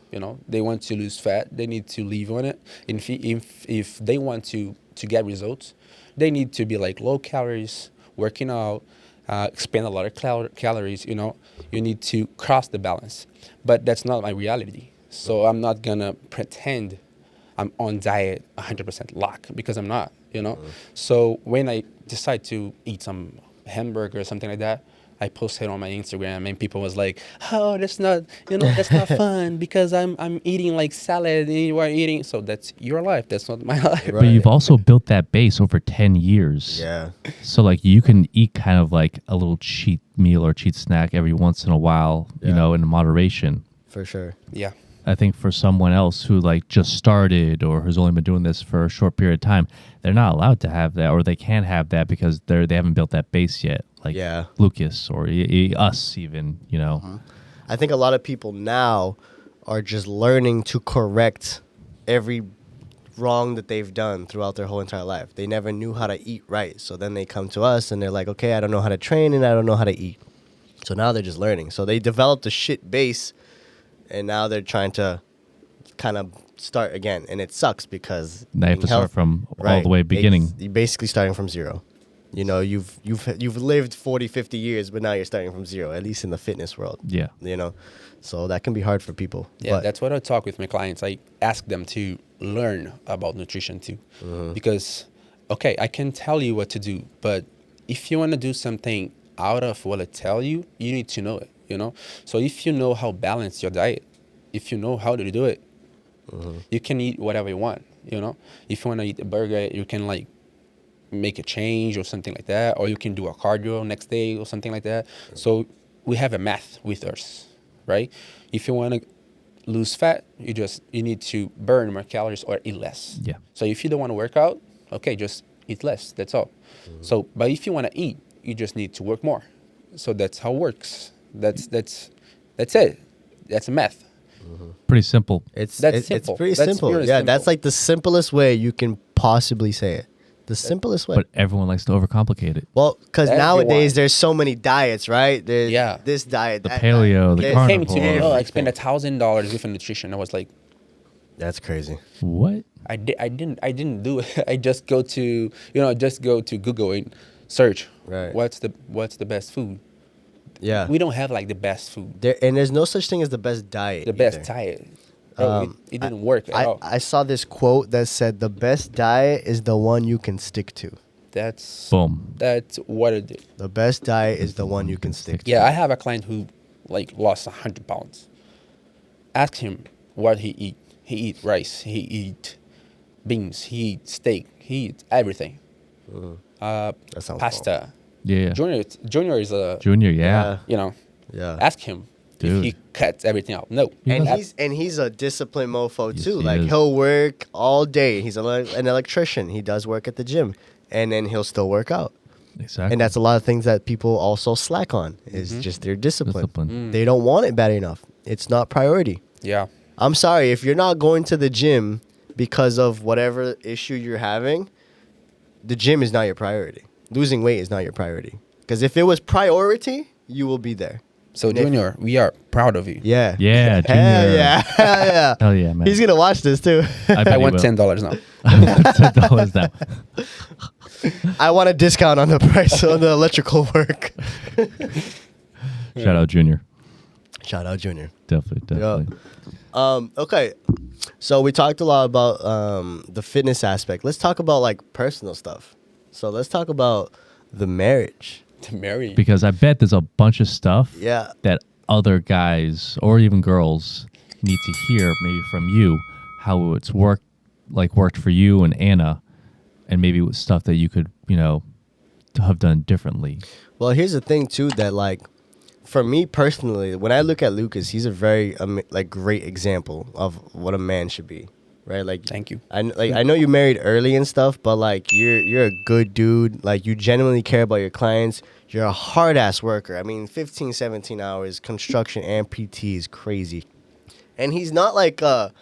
[SPEAKER 3] They want to lose fat, they need to live on it. And if they want to get results, they need to be like low calories, working out, expend a lot of calories, You need to cross the balance. But that's not my reality. So I'm not going to pretend I'm on diet 100% lock, because I'm not, So when I decide to eat some hamburger or something like that, I posted on my Instagram, and people was like, "Oh, that's not fun, because I'm eating like salad and you are eating." So that's your life. That's not my life.
[SPEAKER 1] But you've also built that base over 10 years.
[SPEAKER 2] yeah.
[SPEAKER 1] So like you can eat kind of like a little cheat meal or cheat snack every once in a while,
[SPEAKER 2] Yeah.
[SPEAKER 1] in moderation.
[SPEAKER 2] For sure.
[SPEAKER 3] Yeah.
[SPEAKER 1] I think for someone else who like just started or who's only been doing this for a short period of time, they're not allowed to have that, or they can't have that because they haven't built that base yet. Like
[SPEAKER 2] Yeah.
[SPEAKER 1] Lucas or us even,
[SPEAKER 2] I think a lot of people now are just learning to correct every wrong that they've done throughout their whole entire life. They never knew how to eat right. So then they come to us and they're like, okay, I don't know how to train and I don't know how to eat. So now they're just learning. So they developed a shit base, and now they're trying to kind of start again. And it sucks because
[SPEAKER 1] they have to start from all the way beginning.
[SPEAKER 2] You're basically starting from zero. You've lived 40, 50 years, but now you're starting from zero, at least in the fitness world.
[SPEAKER 1] Yeah.
[SPEAKER 2] So that can be hard for people.
[SPEAKER 3] Yeah,
[SPEAKER 2] But
[SPEAKER 3] that's what I talk with my clients. I ask them to learn about nutrition too. Because, okay, I can tell you what to do, but if you want to do something out of what I tell you, you need to know it, So if you know how balance your diet, if you know how to do it, you can eat whatever you want, If you want to eat a burger, you can like make a change or something like that, or you can do a cardio next day or something like that. So we have a math with us, right? If you want to lose fat, you need to burn more calories or eat less.
[SPEAKER 1] Yeah.
[SPEAKER 3] So if you don't want to work out, okay, just eat less. That's all. So, but if you want to eat, you just need to work more. So that's how it works. That's it. That's a math.
[SPEAKER 1] Pretty simple.
[SPEAKER 2] It's
[SPEAKER 3] That's
[SPEAKER 2] it's
[SPEAKER 3] simple.
[SPEAKER 2] pretty
[SPEAKER 3] That's
[SPEAKER 2] simple.
[SPEAKER 3] really
[SPEAKER 2] Yeah,
[SPEAKER 3] simple.
[SPEAKER 2] that's like the simplest way you can possibly say it. The simplest way.
[SPEAKER 1] But everyone likes to overcomplicate it.
[SPEAKER 2] Well, because
[SPEAKER 3] Everyone.
[SPEAKER 2] nowadays there's so many diets, right? There's
[SPEAKER 3] Yeah.
[SPEAKER 2] this diet,
[SPEAKER 1] The
[SPEAKER 2] that
[SPEAKER 1] paleo,
[SPEAKER 2] diet.
[SPEAKER 1] the
[SPEAKER 2] There's-
[SPEAKER 3] Came to me.
[SPEAKER 1] carnivore.
[SPEAKER 3] Oh, I spent $1,000 with a nutrition. I was like,
[SPEAKER 2] That's crazy.
[SPEAKER 1] What?
[SPEAKER 3] I didn't do it. I just go to Google and search.
[SPEAKER 2] Right.
[SPEAKER 3] What's the best food?
[SPEAKER 2] Yeah.
[SPEAKER 3] We don't have like the best food,
[SPEAKER 2] And there's no such thing as the best diet.
[SPEAKER 3] the best
[SPEAKER 2] either.
[SPEAKER 3] diet. Bro, it didn't work at all.
[SPEAKER 2] I saw this quote that said the best diet is the one you can stick to.
[SPEAKER 3] That's
[SPEAKER 1] Boom.
[SPEAKER 3] what it did.
[SPEAKER 2] The best diet is the one you can stick to.
[SPEAKER 3] Yeah, I have a client who like lost 100 pounds. Ask him what he eat. He eat rice. He eat beans. He eat steak. He eat everything.
[SPEAKER 2] That sounds
[SPEAKER 3] Pasta.
[SPEAKER 1] Yeah.
[SPEAKER 3] Junior is a
[SPEAKER 1] Junior, yeah.
[SPEAKER 3] you know.
[SPEAKER 2] Yeah.
[SPEAKER 3] Ask him
[SPEAKER 1] Dude.
[SPEAKER 3] if he cuts everything out. No.
[SPEAKER 2] And
[SPEAKER 1] Yes,
[SPEAKER 2] he's a disciplined mofo
[SPEAKER 1] Yes,
[SPEAKER 2] too.
[SPEAKER 1] he
[SPEAKER 2] Like
[SPEAKER 1] is.
[SPEAKER 2] he'll work all day. He's an electrician. He does work at the gym, and then he'll still work out.
[SPEAKER 1] Exactly.
[SPEAKER 2] And that's a lot of things that people also slack on is just their discipline.
[SPEAKER 1] Discipline.
[SPEAKER 2] They don't want it bad enough. It's not priority.
[SPEAKER 3] Yeah.
[SPEAKER 2] I'm sorry if you're not going to the gym because of whatever issue you're having. The gym is not your priority. Losing weight is not your priority. Because if it was priority, you will be there.
[SPEAKER 3] So Junior, we are proud of you.
[SPEAKER 2] Yeah.
[SPEAKER 1] Yeah,
[SPEAKER 2] Hell
[SPEAKER 1] Junior.
[SPEAKER 2] yeah. Hell yeah.
[SPEAKER 1] Hell yeah, man.
[SPEAKER 2] He's gonna watch this too.
[SPEAKER 1] I, bet
[SPEAKER 3] I
[SPEAKER 1] he
[SPEAKER 3] want
[SPEAKER 1] will.
[SPEAKER 3] $10 now.
[SPEAKER 1] $10 now.
[SPEAKER 2] I want a discount on the price on the electrical work.
[SPEAKER 1] Shout out Junior.
[SPEAKER 2] Shout out Junior.
[SPEAKER 1] Definitely.
[SPEAKER 2] Okay. So we talked a lot about the fitness aspect. Let's talk about like personal stuff. So let's talk about the marriage.
[SPEAKER 3] To marry.
[SPEAKER 1] Because I bet there's a bunch of stuff
[SPEAKER 2] Yeah.
[SPEAKER 1] that other guys or even girls need to hear maybe from you how it's worked for you and Anna, and maybe with stuff that you could, have done differently.
[SPEAKER 2] Well, here's the thing too that like for me personally, when I look at Lucas, he's a very great example of what a man should be, right? Like,
[SPEAKER 3] Thank you.
[SPEAKER 2] I know you married early and stuff, but like you're a good dude. Like you genuinely care about your clients. You're a hard ass worker. I mean, 15, 17 hours construction and PT is crazy, and he's not like a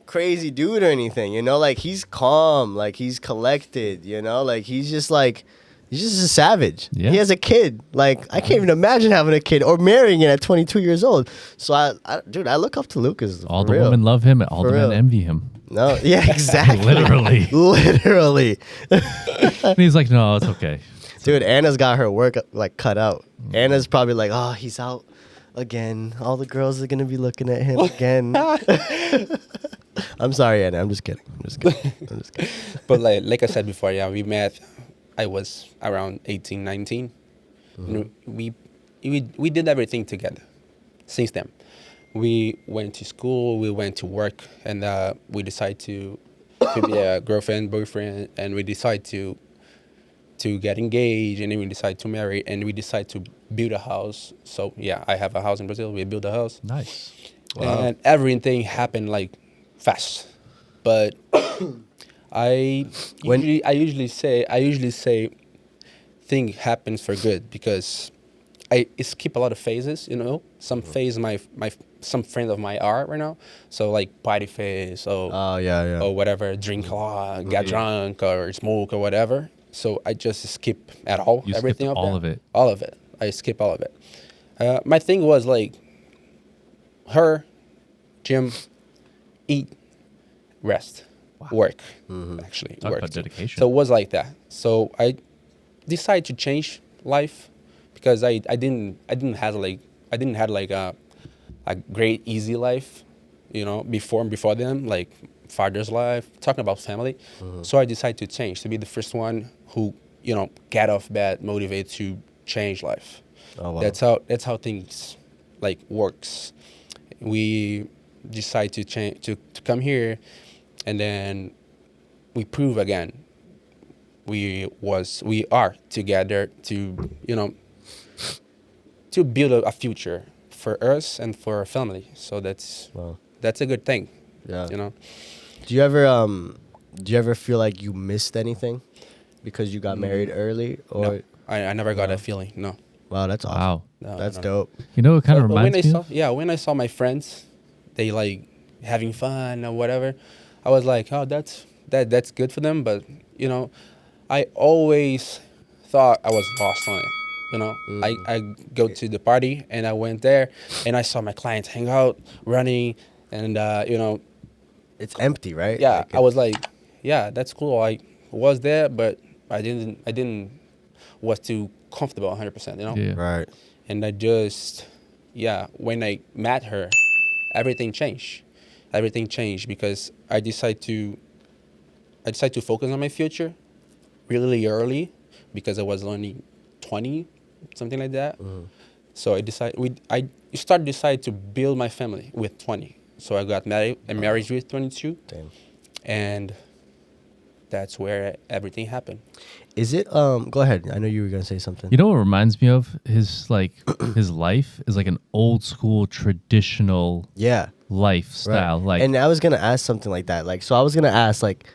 [SPEAKER 2] crazy dude or anything. Like he's calm, like he's collected. Like he's just a savage.
[SPEAKER 1] Yeah.
[SPEAKER 2] He has a kid. Like I can't even imagine having a kid or marrying it at 22 years old. So I look up to Lucas.
[SPEAKER 1] All
[SPEAKER 2] for
[SPEAKER 1] the
[SPEAKER 2] real.
[SPEAKER 1] women love him, and all
[SPEAKER 2] For
[SPEAKER 1] the men
[SPEAKER 2] real.
[SPEAKER 1] envy him.
[SPEAKER 2] No, yeah, exactly.
[SPEAKER 1] Literally.
[SPEAKER 2] Literally.
[SPEAKER 1] And he's like, no, it's okay.
[SPEAKER 2] Dude, Anna's got her work like cut out. Anna's probably like, oh, he's out again. All the girls are gonna be looking at him again. I'm sorry, Anna. I'm just kidding.
[SPEAKER 3] But like I said before, yeah, we met. I was around 18, 19. We did everything together. Since then, we went to school, we went to work, and we decided to be a girlfriend, boyfriend, and we decided to get engaged, and then we decided to marry, and we decided to build a house. So yeah, I have a house in Brazil. We built a house.
[SPEAKER 1] Nice.
[SPEAKER 3] And everything happened like fast. But I usually say thing happens for good because I skip a lot of phases. Some phase some friends of mine are right now. So like party phase or
[SPEAKER 2] Oh yeah.
[SPEAKER 3] or whatever, drink a lot, get drunk or smoke or whatever. So I just skip at all
[SPEAKER 1] You
[SPEAKER 3] everything
[SPEAKER 1] skipped
[SPEAKER 3] of
[SPEAKER 1] all
[SPEAKER 3] that.
[SPEAKER 1] of it.
[SPEAKER 3] All of it. I skip all of it. My thing was like her, gym, eat, rest, work. Actually,
[SPEAKER 1] Talk
[SPEAKER 3] work.
[SPEAKER 1] about dedication.
[SPEAKER 3] So it was like that. So I decided to change life because I didn't have a great easy life, before them, like father's life, talking about family. So I decided to change, to be the first one who get off bed, motivated to change life.
[SPEAKER 2] Oh, wow.
[SPEAKER 3] That's how things like works. We decide to change to come here, and then we prove again we are together to to build a future for us and for our family. So that's a good thing.
[SPEAKER 2] Yeah.
[SPEAKER 3] Do
[SPEAKER 2] you ever feel like you missed anything because you got married early, or
[SPEAKER 3] No, I never got that feeling. No.
[SPEAKER 2] Wow, that's awesome.
[SPEAKER 1] Wow.
[SPEAKER 3] No,
[SPEAKER 2] That's
[SPEAKER 3] no.
[SPEAKER 2] dope.
[SPEAKER 1] You know what kind of
[SPEAKER 3] But when
[SPEAKER 1] reminds
[SPEAKER 3] I
[SPEAKER 1] me
[SPEAKER 3] saw,
[SPEAKER 1] of?
[SPEAKER 3] yeah, when I saw my friends, they like having fun or whatever, I was like, oh, that's good for them. But you know, I always thought I was lost on it. You know, I go to the party and I went there and I saw my clients hang out, running, and you know,
[SPEAKER 2] It's empty, right?
[SPEAKER 3] yeah,
[SPEAKER 2] Like
[SPEAKER 3] I was like, yeah, that's cool. I was there, but I didn't was too comfortable 100%. You know,
[SPEAKER 1] Yeah.
[SPEAKER 2] right.
[SPEAKER 3] and I just, yeah, when I met her, everything changed. Everything changed because I decided to focus on my future really early because I was only 20, something like that. So I started decide to build my family with 20. So I got married. I married with 22,
[SPEAKER 2] Damn.
[SPEAKER 3] and that's where everything happened.
[SPEAKER 2] Is it? Go ahead. I know you were gonna say something.
[SPEAKER 1] You know what reminds me of his like his life is like an old school traditional
[SPEAKER 2] Yeah.
[SPEAKER 1] lifestyle.
[SPEAKER 2] Right.
[SPEAKER 1] Like
[SPEAKER 2] and I was gonna ask something like that. Like, so I was gonna ask, like,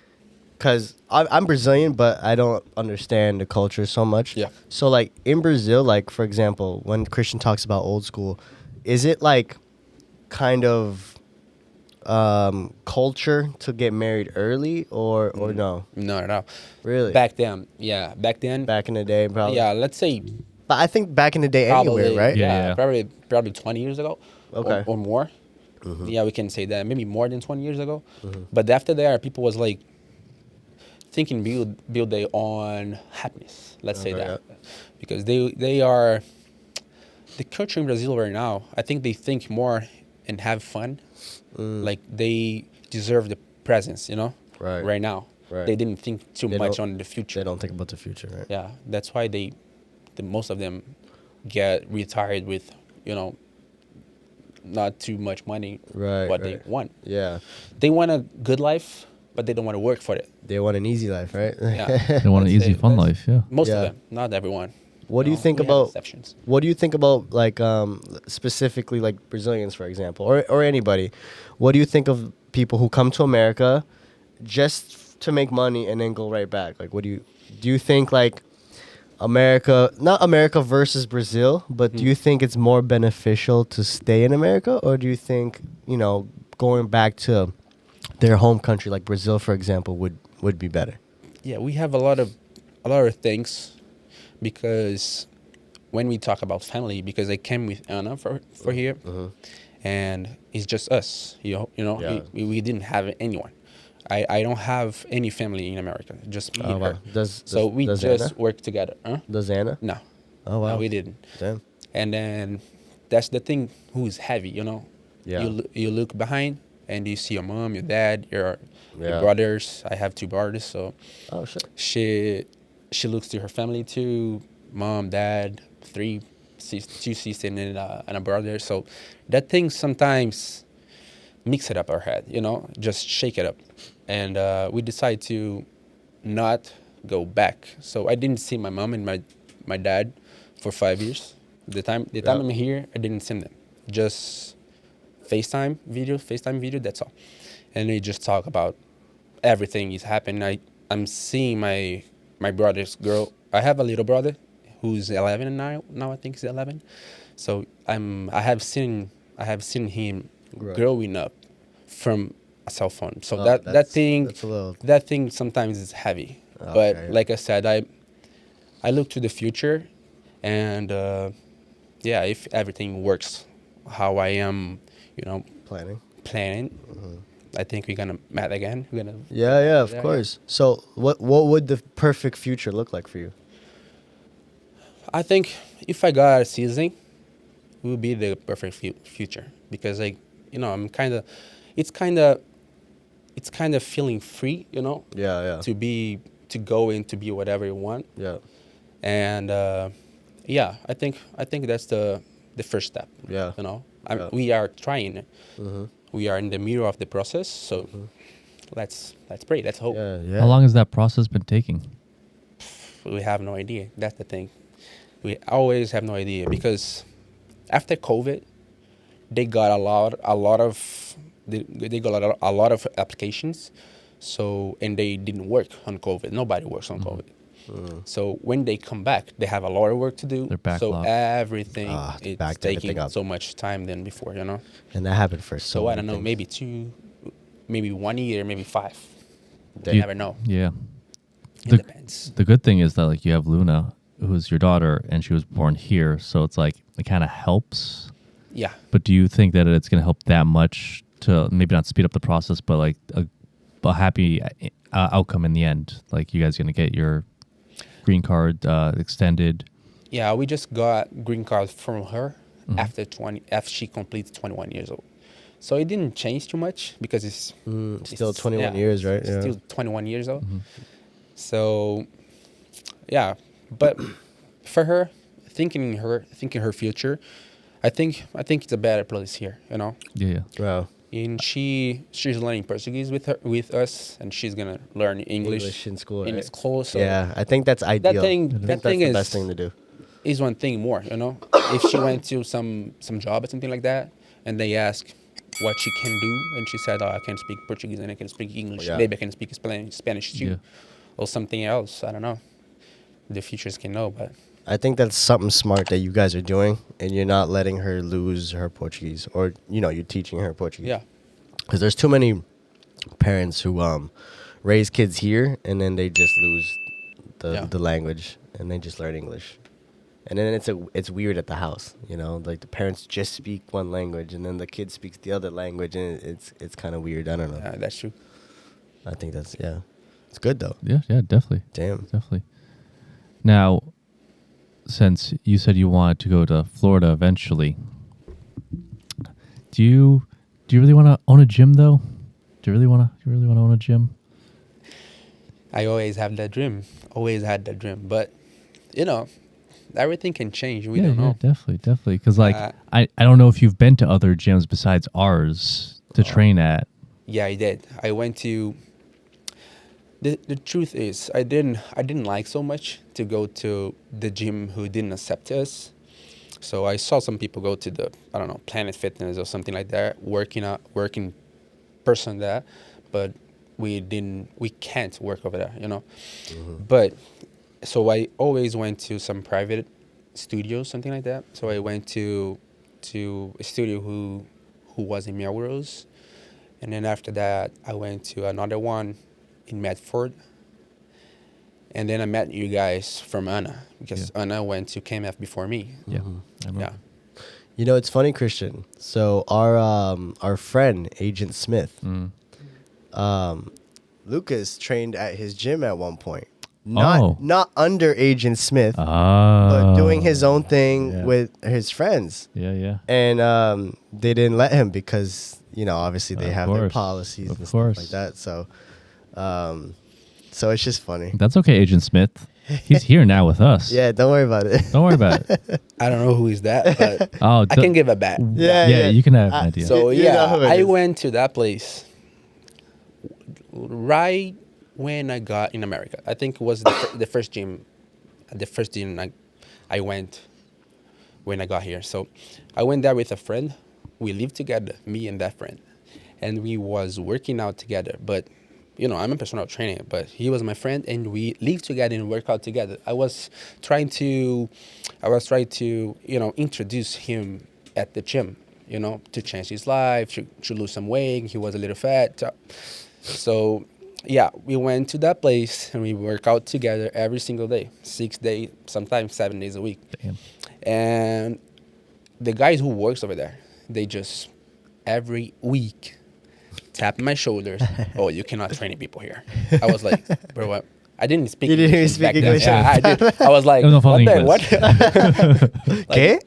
[SPEAKER 2] cause I'm Brazilian, but I don't understand the culture so much.
[SPEAKER 3] Yeah.
[SPEAKER 2] So, like, in Brazil, like, for example, when Christian talks about old school, is it like kind of culture to get married early, or no?
[SPEAKER 3] No, no.
[SPEAKER 2] Really?
[SPEAKER 3] Back then, yeah, back then,
[SPEAKER 2] Back in the day, probably.
[SPEAKER 3] yeah, let's say
[SPEAKER 2] But I think back in the day,
[SPEAKER 3] probably,
[SPEAKER 2] anywhere, right?
[SPEAKER 1] Yeah.
[SPEAKER 3] yeah, probably 20 years ago,
[SPEAKER 2] Okay.
[SPEAKER 3] or more. Yeah, we can say that maybe more than 20 years ago. But after that, people was like thinking build their own happiness. Let's say
[SPEAKER 2] Okay,
[SPEAKER 3] that, because they are the culture in Brazil right now. I think they think more and have fun, like they deserve the presence. You know,
[SPEAKER 2] Right.
[SPEAKER 3] now.
[SPEAKER 2] Right.
[SPEAKER 3] They didn't think too
[SPEAKER 2] They
[SPEAKER 3] much
[SPEAKER 2] don't-
[SPEAKER 3] on the future.
[SPEAKER 2] They don't think about the future, right?
[SPEAKER 3] Yeah, that's why most of them get retired with, you know, not too much money.
[SPEAKER 2] Right,
[SPEAKER 3] What
[SPEAKER 2] right.
[SPEAKER 3] they want.
[SPEAKER 2] Yeah.
[SPEAKER 3] They want a good life, but they don't want to work for it.
[SPEAKER 2] They want an easy life, right?
[SPEAKER 3] Yeah.
[SPEAKER 1] they want an
[SPEAKER 3] That's
[SPEAKER 1] easy,
[SPEAKER 3] it.
[SPEAKER 1] fun
[SPEAKER 3] That's-
[SPEAKER 1] life. Yeah.
[SPEAKER 3] Most
[SPEAKER 2] Yeah.
[SPEAKER 3] of them, not everyone.
[SPEAKER 2] What do you think
[SPEAKER 3] we have
[SPEAKER 2] about
[SPEAKER 3] exceptions?
[SPEAKER 2] What do you think about, like, specifically, like, Brazilians, for example, or anybody? What do you think of people who come to America just to make money and then go right back? Like, what do you think, like, not America versus Brazil, but do you think it's more beneficial to stay in America, or do you think, going back to their home country, like Brazil, for example, would be better?
[SPEAKER 3] Yeah, we have a lot of things, because when we talk about family, because I came with Anna for here, and it's just us. You know,
[SPEAKER 2] Yeah.
[SPEAKER 3] we didn't have anyone. I don't have any family in America, just me
[SPEAKER 2] Oh,
[SPEAKER 3] and
[SPEAKER 2] wow.
[SPEAKER 3] her. So we
[SPEAKER 2] does
[SPEAKER 3] just
[SPEAKER 2] Anna?
[SPEAKER 3] work together. Huh?
[SPEAKER 2] Does Anna?
[SPEAKER 3] No.
[SPEAKER 2] Oh, wow.
[SPEAKER 3] No, we didn't.
[SPEAKER 2] Damn.
[SPEAKER 3] And then that's the thing, who's heavy, you know.
[SPEAKER 2] Yeah.
[SPEAKER 3] You look behind and you see your mom, your dad, your
[SPEAKER 2] Yeah.
[SPEAKER 3] brothers. I have 2 brothers, so
[SPEAKER 2] Oh, shit.
[SPEAKER 3] she looks to her family too, mom, dad, 2 sisters and a brother. So that thing sometimes mix it up our head, you know, just shake it up. And we decide to not go back. So I didn't see my mom and my dad for 5 years. The time I'm here, I didn't see them. Just FaceTime video, that's all. And we just talk about everything is happening. I'm seeing my brother's girl. I have a little brother who's 11 now. Now I think he's 11. So I have seen him growing up from a cell phone. So that thing
[SPEAKER 2] that's a little.
[SPEAKER 3] that thing sometimes is heavy.
[SPEAKER 2] Okay,
[SPEAKER 3] But
[SPEAKER 2] yeah.
[SPEAKER 3] like I said, I look to the future, and if everything works how I am,
[SPEAKER 2] Planning.
[SPEAKER 3] planning, I think we're gonna meet again. We're gonna.
[SPEAKER 2] Yeah, of
[SPEAKER 3] Yeah,
[SPEAKER 2] course. So, what would the perfect future look like for you?
[SPEAKER 3] I think if I got a season, it would be the perfect future, because I'm it's kind of feeling free,
[SPEAKER 2] Yeah.
[SPEAKER 3] to go and to be whatever you want.
[SPEAKER 2] Yeah.
[SPEAKER 3] And I think that's the first step.
[SPEAKER 2] Yeah. Yeah.
[SPEAKER 3] We are trying it.
[SPEAKER 2] Mm-hmm.
[SPEAKER 3] We are in the middle of the process, so let's pray. Let's hope.
[SPEAKER 2] Yeah.
[SPEAKER 1] How long has that process been taking?
[SPEAKER 3] We have no idea. That's the thing. We always have no idea, because after COVID, they got a lot of applications. So, and they didn't work on COVID. Nobody works on COVID. So when they come back, they have a lot of work to do.
[SPEAKER 1] They're
[SPEAKER 3] So
[SPEAKER 1] backlogged.
[SPEAKER 3] everything
[SPEAKER 2] Backed
[SPEAKER 3] it's
[SPEAKER 2] everything
[SPEAKER 3] taking
[SPEAKER 2] up.
[SPEAKER 3] so much time than before, you know.
[SPEAKER 2] And that happened for
[SPEAKER 3] So I
[SPEAKER 2] many
[SPEAKER 3] don't know,
[SPEAKER 2] things.
[SPEAKER 3] maybe 2, maybe 1 year, maybe 5.
[SPEAKER 2] Do
[SPEAKER 3] You
[SPEAKER 2] you-
[SPEAKER 3] never know.
[SPEAKER 1] Yeah.
[SPEAKER 3] It
[SPEAKER 1] The-
[SPEAKER 3] depends.
[SPEAKER 1] The good thing is that like you have Luna, who's your daughter, and she was born here, so it's like it kind of helps.
[SPEAKER 3] Yeah.
[SPEAKER 1] But do you think that it's going to help that much to maybe not speed up the process, but like a happy outcome in the end? Like you guys going to get your green card extended?
[SPEAKER 3] Yeah, we just got green card from her
[SPEAKER 1] Mhm.
[SPEAKER 3] after she completes 21 years old. So it didn't change too much because it's
[SPEAKER 2] Still 21 years, right? Yeah.
[SPEAKER 3] Still 21 years old.
[SPEAKER 1] Mhm.
[SPEAKER 3] So yeah, but for her, thinking her future, I think it's a better place here, you know.
[SPEAKER 1] Yeah.
[SPEAKER 2] Wow.
[SPEAKER 3] And she's learning Portuguese with us, and she's gonna learn English
[SPEAKER 2] in school,
[SPEAKER 3] in
[SPEAKER 2] right?
[SPEAKER 3] school. So
[SPEAKER 2] Yeah, I think that's ideal.
[SPEAKER 3] that thing,
[SPEAKER 2] I think
[SPEAKER 3] that
[SPEAKER 2] that's
[SPEAKER 3] thing
[SPEAKER 2] the
[SPEAKER 3] is
[SPEAKER 2] best thing to do.
[SPEAKER 3] is one thing more, you know. If she went to some job or something like that, and they ask what she can do, and she said, "Oh, I can speak Portuguese and I can speak English.
[SPEAKER 2] Yeah.
[SPEAKER 3] Maybe I can speak Spanish too,
[SPEAKER 1] Yeah.
[SPEAKER 3] or something else. I don't know. The futures can know, but
[SPEAKER 2] I think that's something smart that you guys are doing, and you're not letting her lose her Portuguese, or you're teaching her Portuguese.
[SPEAKER 3] yeah,
[SPEAKER 2] Because there's too many parents who raise kids here, and then they just lose the language, and they just learn English, and then it's weird at the house. Like the parents just speak one language, and then the kid speaks the other language, and it's kind of weird. I don't know.
[SPEAKER 3] that's true.
[SPEAKER 2] I think that's it's good though.
[SPEAKER 1] Yeah, definitely.
[SPEAKER 2] Damn.
[SPEAKER 1] Definitely. Now, since you said you wanted to go to Florida eventually, do you really want to own a gym though? Do you really want to own a gym?
[SPEAKER 3] I always have that dream. Always had that dream, but everything can change. We don't know.
[SPEAKER 1] Definitely. Because like I don't know if you've been to other gyms besides ours to train at.
[SPEAKER 3] Yeah, I did. I went to. The truth is, I didn't like so much to go to the gym who didn't accept us. So I saw some people go to the Planet Fitness or something like that, working person there, but we can't work over there,
[SPEAKER 2] Mm-hmm.
[SPEAKER 3] But so I always went to some private studios, something like that. So I went to a studio who was in Melrose, and then after that I went to another one in Medford, and then I met you guys from Anna, because Anna went to KMF before me.
[SPEAKER 1] Yeah.
[SPEAKER 2] Mhm.
[SPEAKER 1] I remember.
[SPEAKER 3] Yeah.
[SPEAKER 2] It's funny, Christian. So our friend Agent Smith, Lucas trained at his gym at one point. Not under Agent Smith, but doing his own thing with his friends.
[SPEAKER 1] Yeah.
[SPEAKER 2] And they didn't let him because obviously they
[SPEAKER 1] Of
[SPEAKER 2] have their
[SPEAKER 1] course.
[SPEAKER 2] policies
[SPEAKER 1] Of
[SPEAKER 2] and
[SPEAKER 1] course.
[SPEAKER 2] stuff like that. So it's just funny.
[SPEAKER 1] That's okay, Agent Smith. He's here now with us.
[SPEAKER 2] Yeah, don't worry about it.
[SPEAKER 1] Don't worry about it.
[SPEAKER 3] I don't know who is that, but
[SPEAKER 1] Oh,
[SPEAKER 3] I can give a bet.
[SPEAKER 2] Yeah.
[SPEAKER 1] You can have an idea.
[SPEAKER 3] So
[SPEAKER 2] You know who it
[SPEAKER 3] I
[SPEAKER 2] is.
[SPEAKER 3] went to that place right when I got in America. I think it was the first gym I went when I got here. So I went there with a friend. We lived together, me and that friend, and we was working out together. But I'm a personal trainer, but he was my friend, and we live together and work out together. I was trying to introduce him at the gym, to change his life, to lose some weight. He was a little fat. So, yeah, we went to that place and we work out together every single day, 6 days, sometimes 7 days a week.
[SPEAKER 1] Damn.
[SPEAKER 3] And the guys who works over there, they just every week tap my shoulders. Oh, you cannot train people here. I was like, bro, what? I didn't speak
[SPEAKER 2] You didn't even
[SPEAKER 3] English
[SPEAKER 2] speak
[SPEAKER 3] back then.
[SPEAKER 2] English.
[SPEAKER 3] Yeah, I did. I was like,
[SPEAKER 1] No,
[SPEAKER 3] what the,
[SPEAKER 1] English.
[SPEAKER 3] what?
[SPEAKER 2] ¿Qué?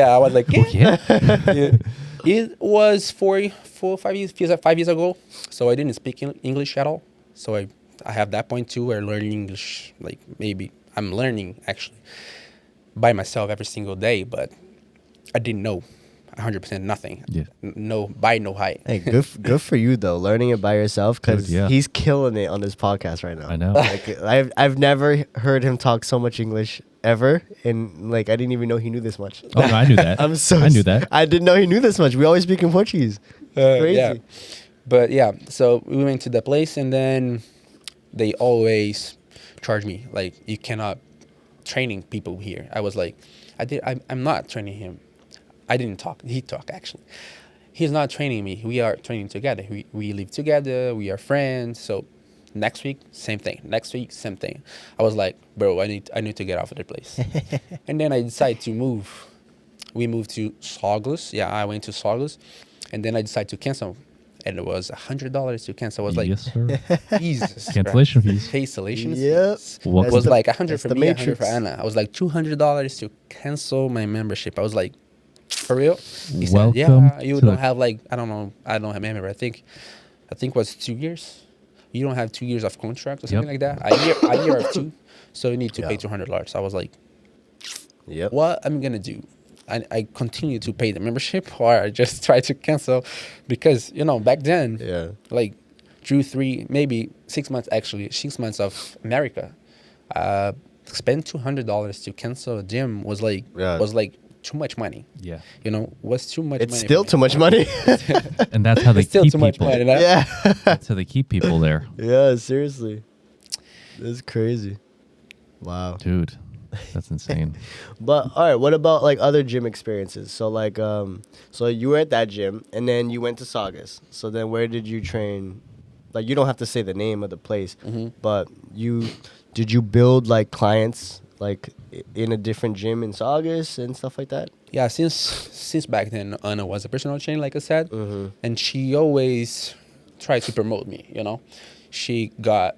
[SPEAKER 3] I was like, ¿qué?
[SPEAKER 1] Yeah.
[SPEAKER 3] It was 5 years ago, so I didn't speak English at all. So I have that point too, where learning English, like maybe I'm learning actually by myself every single day, but I didn't know 100% nothing.
[SPEAKER 1] Yeah.
[SPEAKER 3] No height.
[SPEAKER 2] Hey, good for you though, learning it by yourself, because
[SPEAKER 1] Dude, yeah.
[SPEAKER 2] he's killing it on this podcast right now.
[SPEAKER 1] I know.
[SPEAKER 2] Like I've never heard him talk so much English ever, and like I didn't even know he knew this much.
[SPEAKER 1] Oh, no, I knew that.
[SPEAKER 2] I
[SPEAKER 1] knew that.
[SPEAKER 2] I didn't know he knew this much. We always speak in Portuguese. Crazy.
[SPEAKER 3] Yeah. But yeah, so we went to the place, and then they always charge me like you cannot training people here. I was like, I'm not training him. I didn't talk. He talked actually. He's not training me. We are training together. We live together. We are friends. So next week, same thing. Next week, same thing. I was like, bro, I need to get off of the place. And then I decided to move. We moved to Saugus. Yeah, I went to Saugus. And then I decided to cancel. And it was $100 to cancel. I was like,
[SPEAKER 1] Yes, sir.
[SPEAKER 3] Jesus.
[SPEAKER 1] Cancellation fees.
[SPEAKER 3] Cancellation
[SPEAKER 2] Yep.
[SPEAKER 3] fees.
[SPEAKER 1] What
[SPEAKER 3] It was
[SPEAKER 1] the-
[SPEAKER 3] like 100
[SPEAKER 2] that's
[SPEAKER 3] for
[SPEAKER 2] the
[SPEAKER 3] me, 100 for
[SPEAKER 2] Matrix.
[SPEAKER 3] Anna. I was like $200 to cancel my membership. I was like, for real? He said,
[SPEAKER 1] Welcome
[SPEAKER 3] yeah, you
[SPEAKER 1] to
[SPEAKER 3] don't
[SPEAKER 1] the-
[SPEAKER 3] have like, I don't know, I don't have memory. I think it was 2 years. You don't have 2 years of contract or something
[SPEAKER 1] Yep.
[SPEAKER 3] like that. A year or two. So you need to
[SPEAKER 2] Yeah.
[SPEAKER 3] pay $200. I was like,
[SPEAKER 2] Yep.
[SPEAKER 3] what I'm gonna do? I continue to pay the membership or I just try to cancel because back then
[SPEAKER 2] Yeah.
[SPEAKER 3] like 2 3 maybe 6 months, actually 6 months of America, spend $200 to cancel a gym was like
[SPEAKER 2] Yeah.
[SPEAKER 3] too much money.
[SPEAKER 1] Yeah.
[SPEAKER 3] Was too much
[SPEAKER 2] It's
[SPEAKER 3] money
[SPEAKER 2] still
[SPEAKER 3] for
[SPEAKER 2] too
[SPEAKER 3] me.
[SPEAKER 2] much money.
[SPEAKER 1] And that's how they
[SPEAKER 3] It's still
[SPEAKER 1] keep
[SPEAKER 3] too much
[SPEAKER 1] people.
[SPEAKER 3] money. Right?
[SPEAKER 2] yeah.
[SPEAKER 1] That's how they keep people there,
[SPEAKER 2] Yeah, seriously. That's crazy. Wow.
[SPEAKER 1] dude. That's insane.
[SPEAKER 2] But all right, what about like other gym experiences? So like so you were at that gym and then you went to Saugus. So then where did you train? Like you don't have to say the name of the place, but did you build like clients like in a different gym in Saugus and stuff like that?
[SPEAKER 3] Yeah, since back then Anna was a personal trainer, like I said,
[SPEAKER 2] Mm-hmm.
[SPEAKER 3] and she always tried to promote me. She got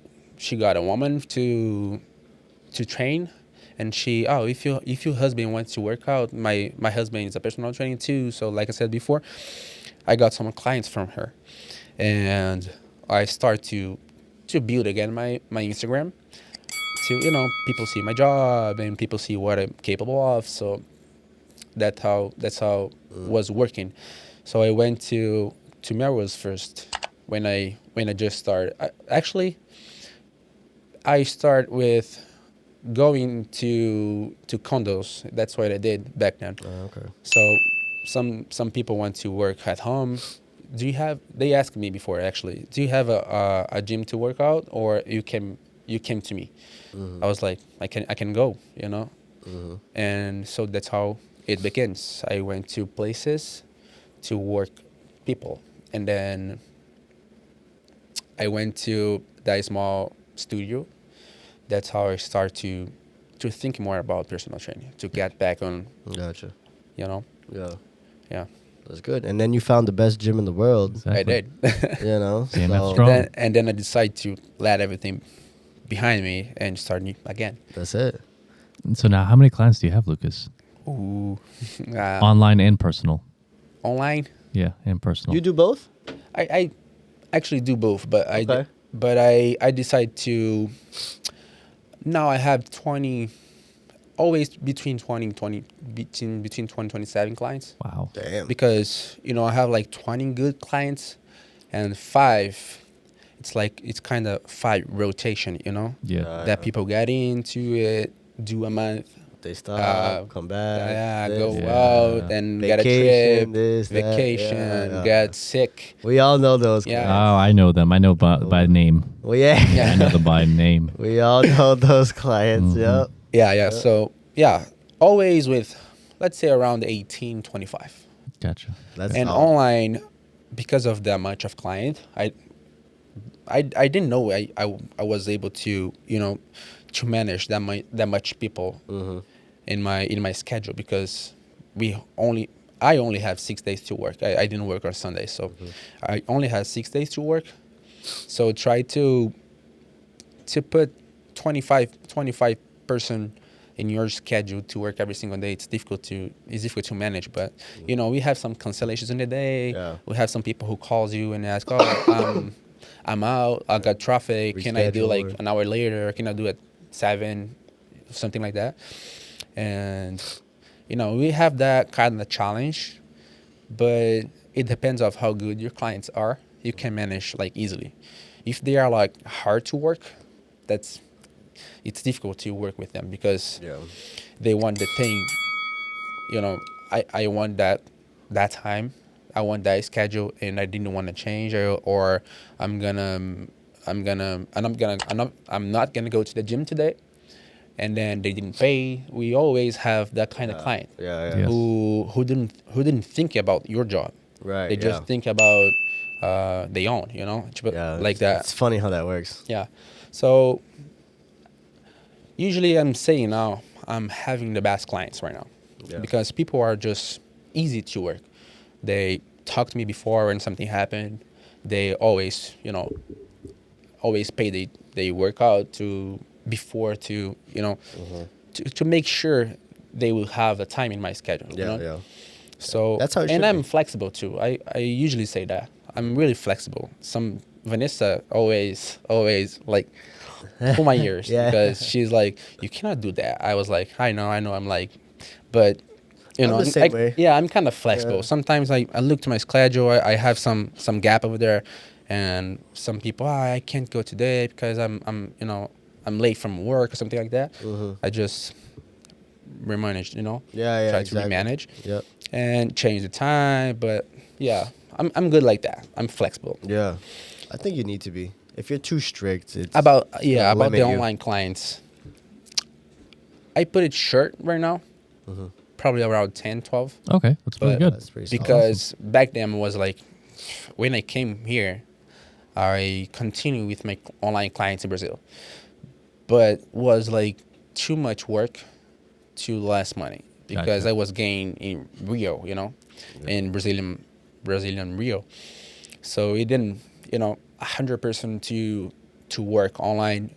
[SPEAKER 3] a woman to train, and if your husband wants to work out, my husband is a personal trainer too. So like I said before, I got some clients from her, and I start to build again my Instagram. To people see my job and people see what I'm capable of. So that's how was working. So I went to Melrose first when I just started. I start with going to condos. That's what I did back then.
[SPEAKER 2] Okay.
[SPEAKER 3] So some people want to work at home. They asked me before actually, do you have a gym to work out, or you came to me? I was like, I can go, and so that's how it begins. I went to places to work people, and then I went to that small studio. That's how I start to think more about personal training, to get back on,
[SPEAKER 2] Gotcha.
[SPEAKER 3] Yeah.
[SPEAKER 2] Yeah. That's good. And then you found the best gym in the world,
[SPEAKER 1] Exactly.
[SPEAKER 3] I did.
[SPEAKER 1] CMF strong.
[SPEAKER 3] Then I decided to let everything behind me and start new again.
[SPEAKER 2] That's it.
[SPEAKER 1] And so now, how many clients do you have, Lucas?
[SPEAKER 3] Ooh.
[SPEAKER 1] Online and personal.
[SPEAKER 3] Online,
[SPEAKER 1] Yeah, and personal.
[SPEAKER 2] You do both?
[SPEAKER 3] I actually do both, but
[SPEAKER 2] Okay.
[SPEAKER 3] I decide to. Now I have 20, always between 20 between 20 27 clients,
[SPEAKER 1] Wow.
[SPEAKER 2] Damn.
[SPEAKER 3] because I have like 20 good clients, and 5. It's kind of 5 rotation,
[SPEAKER 1] Yeah.
[SPEAKER 3] that people get into it, do a month,
[SPEAKER 2] They stop, come back.
[SPEAKER 3] go
[SPEAKER 2] this.
[SPEAKER 3] out and get a
[SPEAKER 2] Vacation,
[SPEAKER 3] trip,
[SPEAKER 2] this, that,
[SPEAKER 3] vacation,
[SPEAKER 2] yeah.
[SPEAKER 3] get sick.
[SPEAKER 2] We all know those
[SPEAKER 3] Yeah.
[SPEAKER 2] clients.
[SPEAKER 1] Oh, I know them. I know by name.
[SPEAKER 2] Well, yeah.
[SPEAKER 1] I know them by name.
[SPEAKER 2] We all know those clients. Yep.
[SPEAKER 3] Yeah. So always with, let's say, around 18, 25.
[SPEAKER 1] Gotcha.
[SPEAKER 2] That's
[SPEAKER 3] And
[SPEAKER 2] all.
[SPEAKER 3] online, because of that much of client, I didn't know I was able to to manage that much people in my schedule, because I only have 6 days to work. I didn't work on Sunday, so I only had 6 days to work. So try to put 25 person in your schedule to work every single day. It's difficult to manage, but we have some cancellations in the day.
[SPEAKER 2] Yeah.
[SPEAKER 3] We have some people who calls you and ask, I'm out, I got traffic, can I do
[SPEAKER 2] Reschedule
[SPEAKER 3] like
[SPEAKER 2] or-
[SPEAKER 3] an hour later, can I do it 7, something like that. And we have that kind of challenge, but it depends of how good your clients are. You can manage like easily. If they are like hard to work, it's difficult to work with them, because
[SPEAKER 2] Yeah.
[SPEAKER 3] they want the thing. I want that time, I want that schedule, and I didn't want to change, or I'm gonna I'm not gonna go to the gym today, and then they didn't pay. We always have that kind of client
[SPEAKER 2] Yeah.
[SPEAKER 1] Yes.
[SPEAKER 3] who didn't think about your job.
[SPEAKER 2] Right.
[SPEAKER 3] They just
[SPEAKER 2] yeah.
[SPEAKER 3] think about their own,
[SPEAKER 2] Yeah.
[SPEAKER 3] like
[SPEAKER 2] it's,
[SPEAKER 3] that.
[SPEAKER 2] It's funny how that works.
[SPEAKER 3] Yeah. So usually I'm saying now I'm having the best clients right now
[SPEAKER 2] Yeah.
[SPEAKER 3] because people are just easy to work. They talk to me before when something happened. They always, always pay they work out to before to, to make sure they will have a time in my schedule.
[SPEAKER 2] Yeah. Yeah.
[SPEAKER 3] So
[SPEAKER 2] That's how it should
[SPEAKER 3] and I'm
[SPEAKER 2] be.
[SPEAKER 3] flexible too. I usually say that. I'm really flexible. Vanessa always like pull my ears
[SPEAKER 2] Yeah.
[SPEAKER 3] because she's like, you cannot do that. I was like, I know. I'm like, but
[SPEAKER 2] I'm the same way.
[SPEAKER 3] yeah, I'm kind of flexible.
[SPEAKER 2] Yeah.
[SPEAKER 3] Sometimes I look to my schedule. I have some gap over there, and some people, I can't go today because I'm late from work or something like that. I just remanage,
[SPEAKER 2] Yeah.
[SPEAKER 3] try
[SPEAKER 2] Exactly.
[SPEAKER 3] to remanage
[SPEAKER 2] Yep.
[SPEAKER 3] and change the time. But yeah, I'm good like that. I'm flexible.
[SPEAKER 2] Yeah. I think you need to be. If you're too strict, it's
[SPEAKER 3] About
[SPEAKER 2] gonna
[SPEAKER 3] about
[SPEAKER 2] limit
[SPEAKER 3] the
[SPEAKER 2] you.
[SPEAKER 3] online clients, I put it short right now, probably around 10, 12.
[SPEAKER 1] Okay, that's really
[SPEAKER 3] But-
[SPEAKER 1] good.
[SPEAKER 2] That's pretty solid.
[SPEAKER 3] Because back then was like, when I came here, I continued with my online clients in Brazil, but was like too much work, too less money because
[SPEAKER 1] Gotcha.
[SPEAKER 3] I was gaining in Rio, in Brazilian Rio. So it didn't, 100% to work online,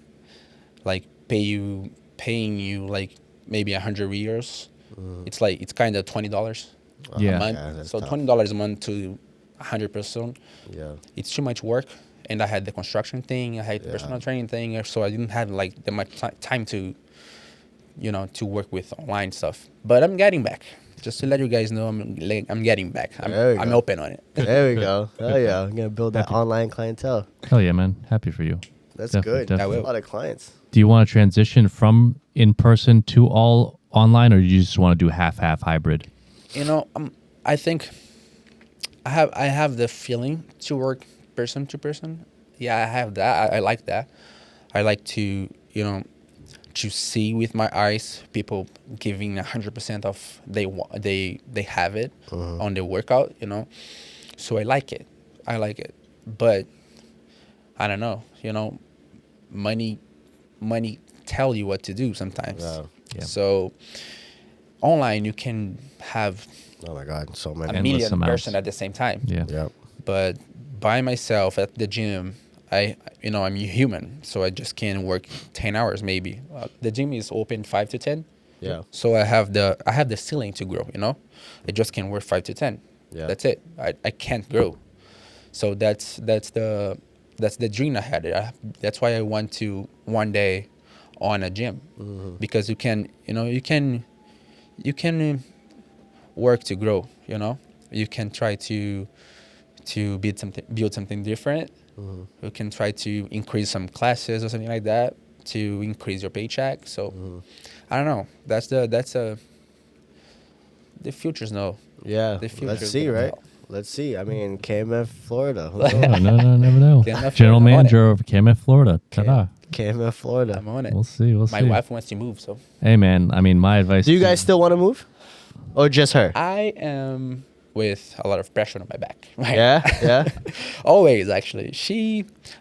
[SPEAKER 3] like paying you like maybe 100 Rios. It's like it's kind of $20
[SPEAKER 1] Yeah.
[SPEAKER 3] a month.
[SPEAKER 2] Yeah, that's
[SPEAKER 3] So
[SPEAKER 2] tough.
[SPEAKER 3] $20 a month to 100%.
[SPEAKER 2] Yeah.
[SPEAKER 3] It's too much work, and I had the construction thing, I had the
[SPEAKER 2] Yeah.
[SPEAKER 3] personal training thing, so I didn't have like that much time to, to work with online stuff. But I'm getting back. Just to let you guys know, I'm getting back.
[SPEAKER 2] There we
[SPEAKER 3] I'm
[SPEAKER 2] go.
[SPEAKER 3] open on it.
[SPEAKER 2] There we go. Oh yeah, I'm gonna build that online clientele.
[SPEAKER 1] Hell yeah, man. Happy for you.
[SPEAKER 2] That's
[SPEAKER 1] Definitely,
[SPEAKER 2] good.
[SPEAKER 1] definitely.
[SPEAKER 3] I
[SPEAKER 2] A
[SPEAKER 3] will.
[SPEAKER 2] lot of clients.
[SPEAKER 1] Do you want to transition from in person to all online, or you just want to do half hybrid?
[SPEAKER 3] I think I have the feeling to work person to person. Yeah, I have that. I like that. I like to to see with my eyes people giving 100% of they have it on their workout. So I like it. But I don't know. Money tell you what to do sometimes.
[SPEAKER 2] Yeah.
[SPEAKER 1] Yeah.
[SPEAKER 3] So online you can have
[SPEAKER 2] Oh my God, so
[SPEAKER 3] a
[SPEAKER 2] many.
[SPEAKER 1] Endless
[SPEAKER 3] million
[SPEAKER 1] amounts.
[SPEAKER 3] person at the same time.
[SPEAKER 1] Yeah.
[SPEAKER 2] Yeah.
[SPEAKER 3] But by myself at the gym, I'm human, so I just can't work 10 hours maybe. The gym is open 5 to 10.
[SPEAKER 2] Yeah.
[SPEAKER 3] So I have the ceiling to grow, I just can work 5 to 10.
[SPEAKER 2] Yeah.
[SPEAKER 3] That's it. I can't grow. So that's the dream I had. That's why I want to one day own a gym, because you can work to grow. You can try to build something different. You can try to increase some classes or something like that to increase your paycheck. So I don't know. That's the future's no.
[SPEAKER 2] Yeah.
[SPEAKER 3] The future's
[SPEAKER 2] Let's see,
[SPEAKER 3] gonna
[SPEAKER 2] right?
[SPEAKER 3] tell.
[SPEAKER 2] Let's see. I mean, KMF Florida.
[SPEAKER 1] Oh, no, never know.
[SPEAKER 3] KMF
[SPEAKER 1] General
[SPEAKER 3] Florida, I'm on
[SPEAKER 1] manager of KMF Florida. Ta-da.
[SPEAKER 2] KMF Florida.
[SPEAKER 3] I'm on it.
[SPEAKER 1] We'll see.
[SPEAKER 3] My wife wants to move, so
[SPEAKER 1] Hey, man. I mean, my advice.
[SPEAKER 2] Do you
[SPEAKER 1] to-
[SPEAKER 2] guys still want to move, or just her?
[SPEAKER 3] I am with a lot of pressure on my back. Right?
[SPEAKER 2] Yeah. Yeah.
[SPEAKER 3] Always, actually.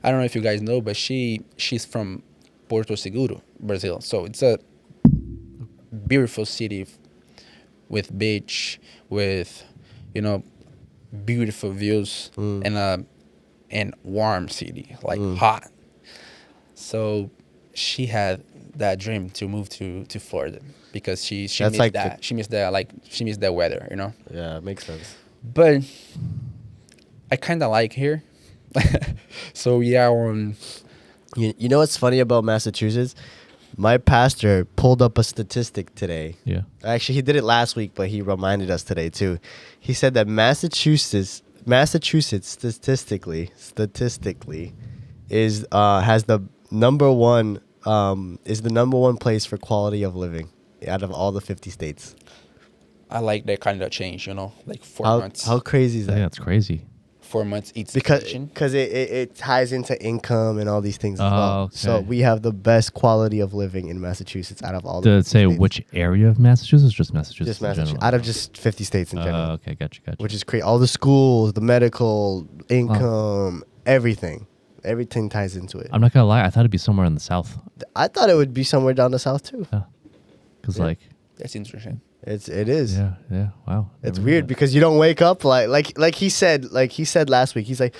[SPEAKER 3] I don't know if you guys know, but she's from Porto Seguro, Brazil. So it's a beautiful city with beach, with, beautiful views, and warm city, like hot. So she had that dream to move to Florida because she
[SPEAKER 2] That's
[SPEAKER 3] missed
[SPEAKER 2] like
[SPEAKER 3] that. She missed that weather,
[SPEAKER 2] Yeah. Makes sense.
[SPEAKER 3] But I kind of like here. So yeah,
[SPEAKER 2] You know what's funny about Massachusetts? My pastor pulled up a statistic today.
[SPEAKER 1] Yeah.
[SPEAKER 2] Actually, he did it last week, but he reminded us today too. He said that Massachusetts statistically is has the number one is the number one place for quality of living out of all the 50 states.
[SPEAKER 3] I like that kind of change, like 4
[SPEAKER 2] How
[SPEAKER 3] months.
[SPEAKER 2] how crazy is that?
[SPEAKER 1] Yeah, it's crazy.
[SPEAKER 3] 4 months each
[SPEAKER 2] because
[SPEAKER 3] station.
[SPEAKER 2] it ties into income and all these things as
[SPEAKER 1] Oh,
[SPEAKER 2] well.
[SPEAKER 1] okay.
[SPEAKER 2] So we have the best quality of living in Massachusetts out of all
[SPEAKER 1] Did
[SPEAKER 2] the
[SPEAKER 1] it say
[SPEAKER 2] states.
[SPEAKER 1] which area of Massachusetts? Just Massachusetts.
[SPEAKER 2] Just
[SPEAKER 1] in
[SPEAKER 2] Massachusetts,
[SPEAKER 1] general?
[SPEAKER 2] out of just 50 states in general,
[SPEAKER 1] Okay, gotcha.
[SPEAKER 2] which is great. All the schools, the medical, income, everything ties into it.
[SPEAKER 1] I'm not gonna lie. I thought it'd be somewhere in the south.
[SPEAKER 2] I thought it would be somewhere down the south too.
[SPEAKER 1] Cause
[SPEAKER 2] Yeah.
[SPEAKER 1] like,
[SPEAKER 3] That's interesting.
[SPEAKER 2] It is.
[SPEAKER 1] yeah, wow.
[SPEAKER 2] It's
[SPEAKER 1] Never knew
[SPEAKER 2] weird
[SPEAKER 1] that.
[SPEAKER 2] because you don't wake up like he said last week. He's like,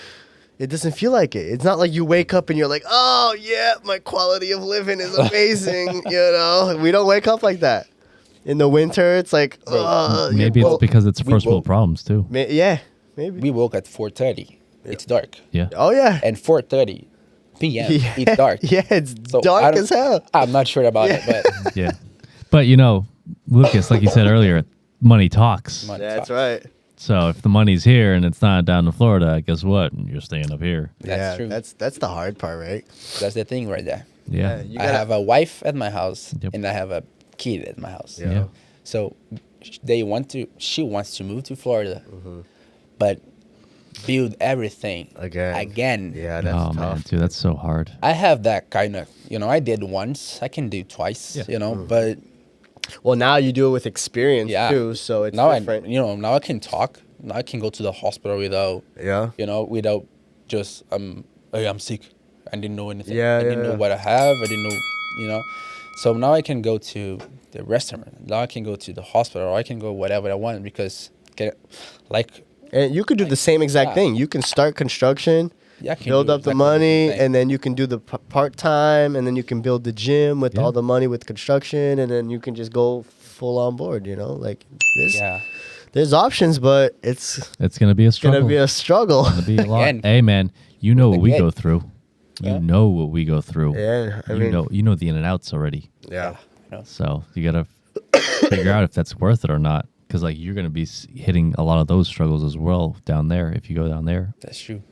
[SPEAKER 2] it doesn't feel like it. It's not like you wake up and you're like, oh yeah, my quality of living is amazing. We don't wake up like that. In the winter, it's like,
[SPEAKER 1] Maybe it's because it's
[SPEAKER 3] we
[SPEAKER 1] first world
[SPEAKER 3] woke-
[SPEAKER 1] problems too.
[SPEAKER 2] yeah, maybe.
[SPEAKER 3] We woke at 4:30. It's dark.
[SPEAKER 1] Yeah.
[SPEAKER 2] Oh yeah,
[SPEAKER 3] And 4:30 p.m.
[SPEAKER 2] yeah,
[SPEAKER 3] It's dark.
[SPEAKER 2] Yeah, it's
[SPEAKER 3] So I
[SPEAKER 2] dark
[SPEAKER 3] don't-
[SPEAKER 2] as hell.
[SPEAKER 3] I'm not sure about it, but
[SPEAKER 1] Yeah. But Lucas, like you said earlier, money talks.
[SPEAKER 3] Money
[SPEAKER 2] That's
[SPEAKER 3] talks.
[SPEAKER 2] right.
[SPEAKER 1] So if the money's here and it's not down in Florida, guess what? You're staying up here.
[SPEAKER 3] That's true.
[SPEAKER 2] That's the hard part, right?
[SPEAKER 3] That's the thing right there.
[SPEAKER 1] Yeah.
[SPEAKER 2] You
[SPEAKER 3] I
[SPEAKER 2] gotta-
[SPEAKER 3] have a wife at my house
[SPEAKER 1] Yep.
[SPEAKER 3] and I have a kid at my house.
[SPEAKER 2] Yeah.
[SPEAKER 1] Yeah.
[SPEAKER 3] So she wants to move to Florida,
[SPEAKER 2] Mm-hmm.
[SPEAKER 3] but build everything
[SPEAKER 2] Again. Yeah, that's
[SPEAKER 1] Oh
[SPEAKER 2] tough.
[SPEAKER 1] man, dude, that's so hard.
[SPEAKER 3] I have that kind of, I did once, I can do twice,
[SPEAKER 2] Mm.
[SPEAKER 3] but
[SPEAKER 2] Well, now you do it with experience
[SPEAKER 3] Yeah.
[SPEAKER 2] too, so it's
[SPEAKER 3] now
[SPEAKER 2] different.
[SPEAKER 3] now I can talk. Now I can go to the hospital without,
[SPEAKER 2] Yeah.
[SPEAKER 3] without just hey, I'm sick. I didn't know anything.
[SPEAKER 2] Yeah,
[SPEAKER 3] I didn't
[SPEAKER 2] yeah.
[SPEAKER 3] know what I have. I didn't know, So now I can go to the restaurant. Now I can go to the hospital. Or I can go whatever I want because,
[SPEAKER 2] And you could do the same exact
[SPEAKER 3] Yeah.
[SPEAKER 2] thing. You can start construction,
[SPEAKER 3] yeah, I can
[SPEAKER 2] build
[SPEAKER 3] do
[SPEAKER 2] up the
[SPEAKER 3] exactly
[SPEAKER 2] money,
[SPEAKER 3] same thing.
[SPEAKER 2] and then you can do the part time, and then you can build the gym with
[SPEAKER 1] Yeah.
[SPEAKER 2] all the money with construction, and then you can just go full on board. Like there's options, but it's
[SPEAKER 1] It's gonna be a struggle.
[SPEAKER 2] gonna be a struggle.
[SPEAKER 1] Gonna be a lot.
[SPEAKER 3] Again.
[SPEAKER 1] Hey man, you know what we
[SPEAKER 3] Again.
[SPEAKER 1] go through. You
[SPEAKER 3] Yeah.
[SPEAKER 1] know what we go through.
[SPEAKER 2] Yeah, I mean,
[SPEAKER 1] you know the in and outs already.
[SPEAKER 2] yeah.
[SPEAKER 1] So you gotta figure out if that's worth it or not. Because like you're gonna be hitting a lot of those struggles as well down there if you go down there.
[SPEAKER 3] That's true.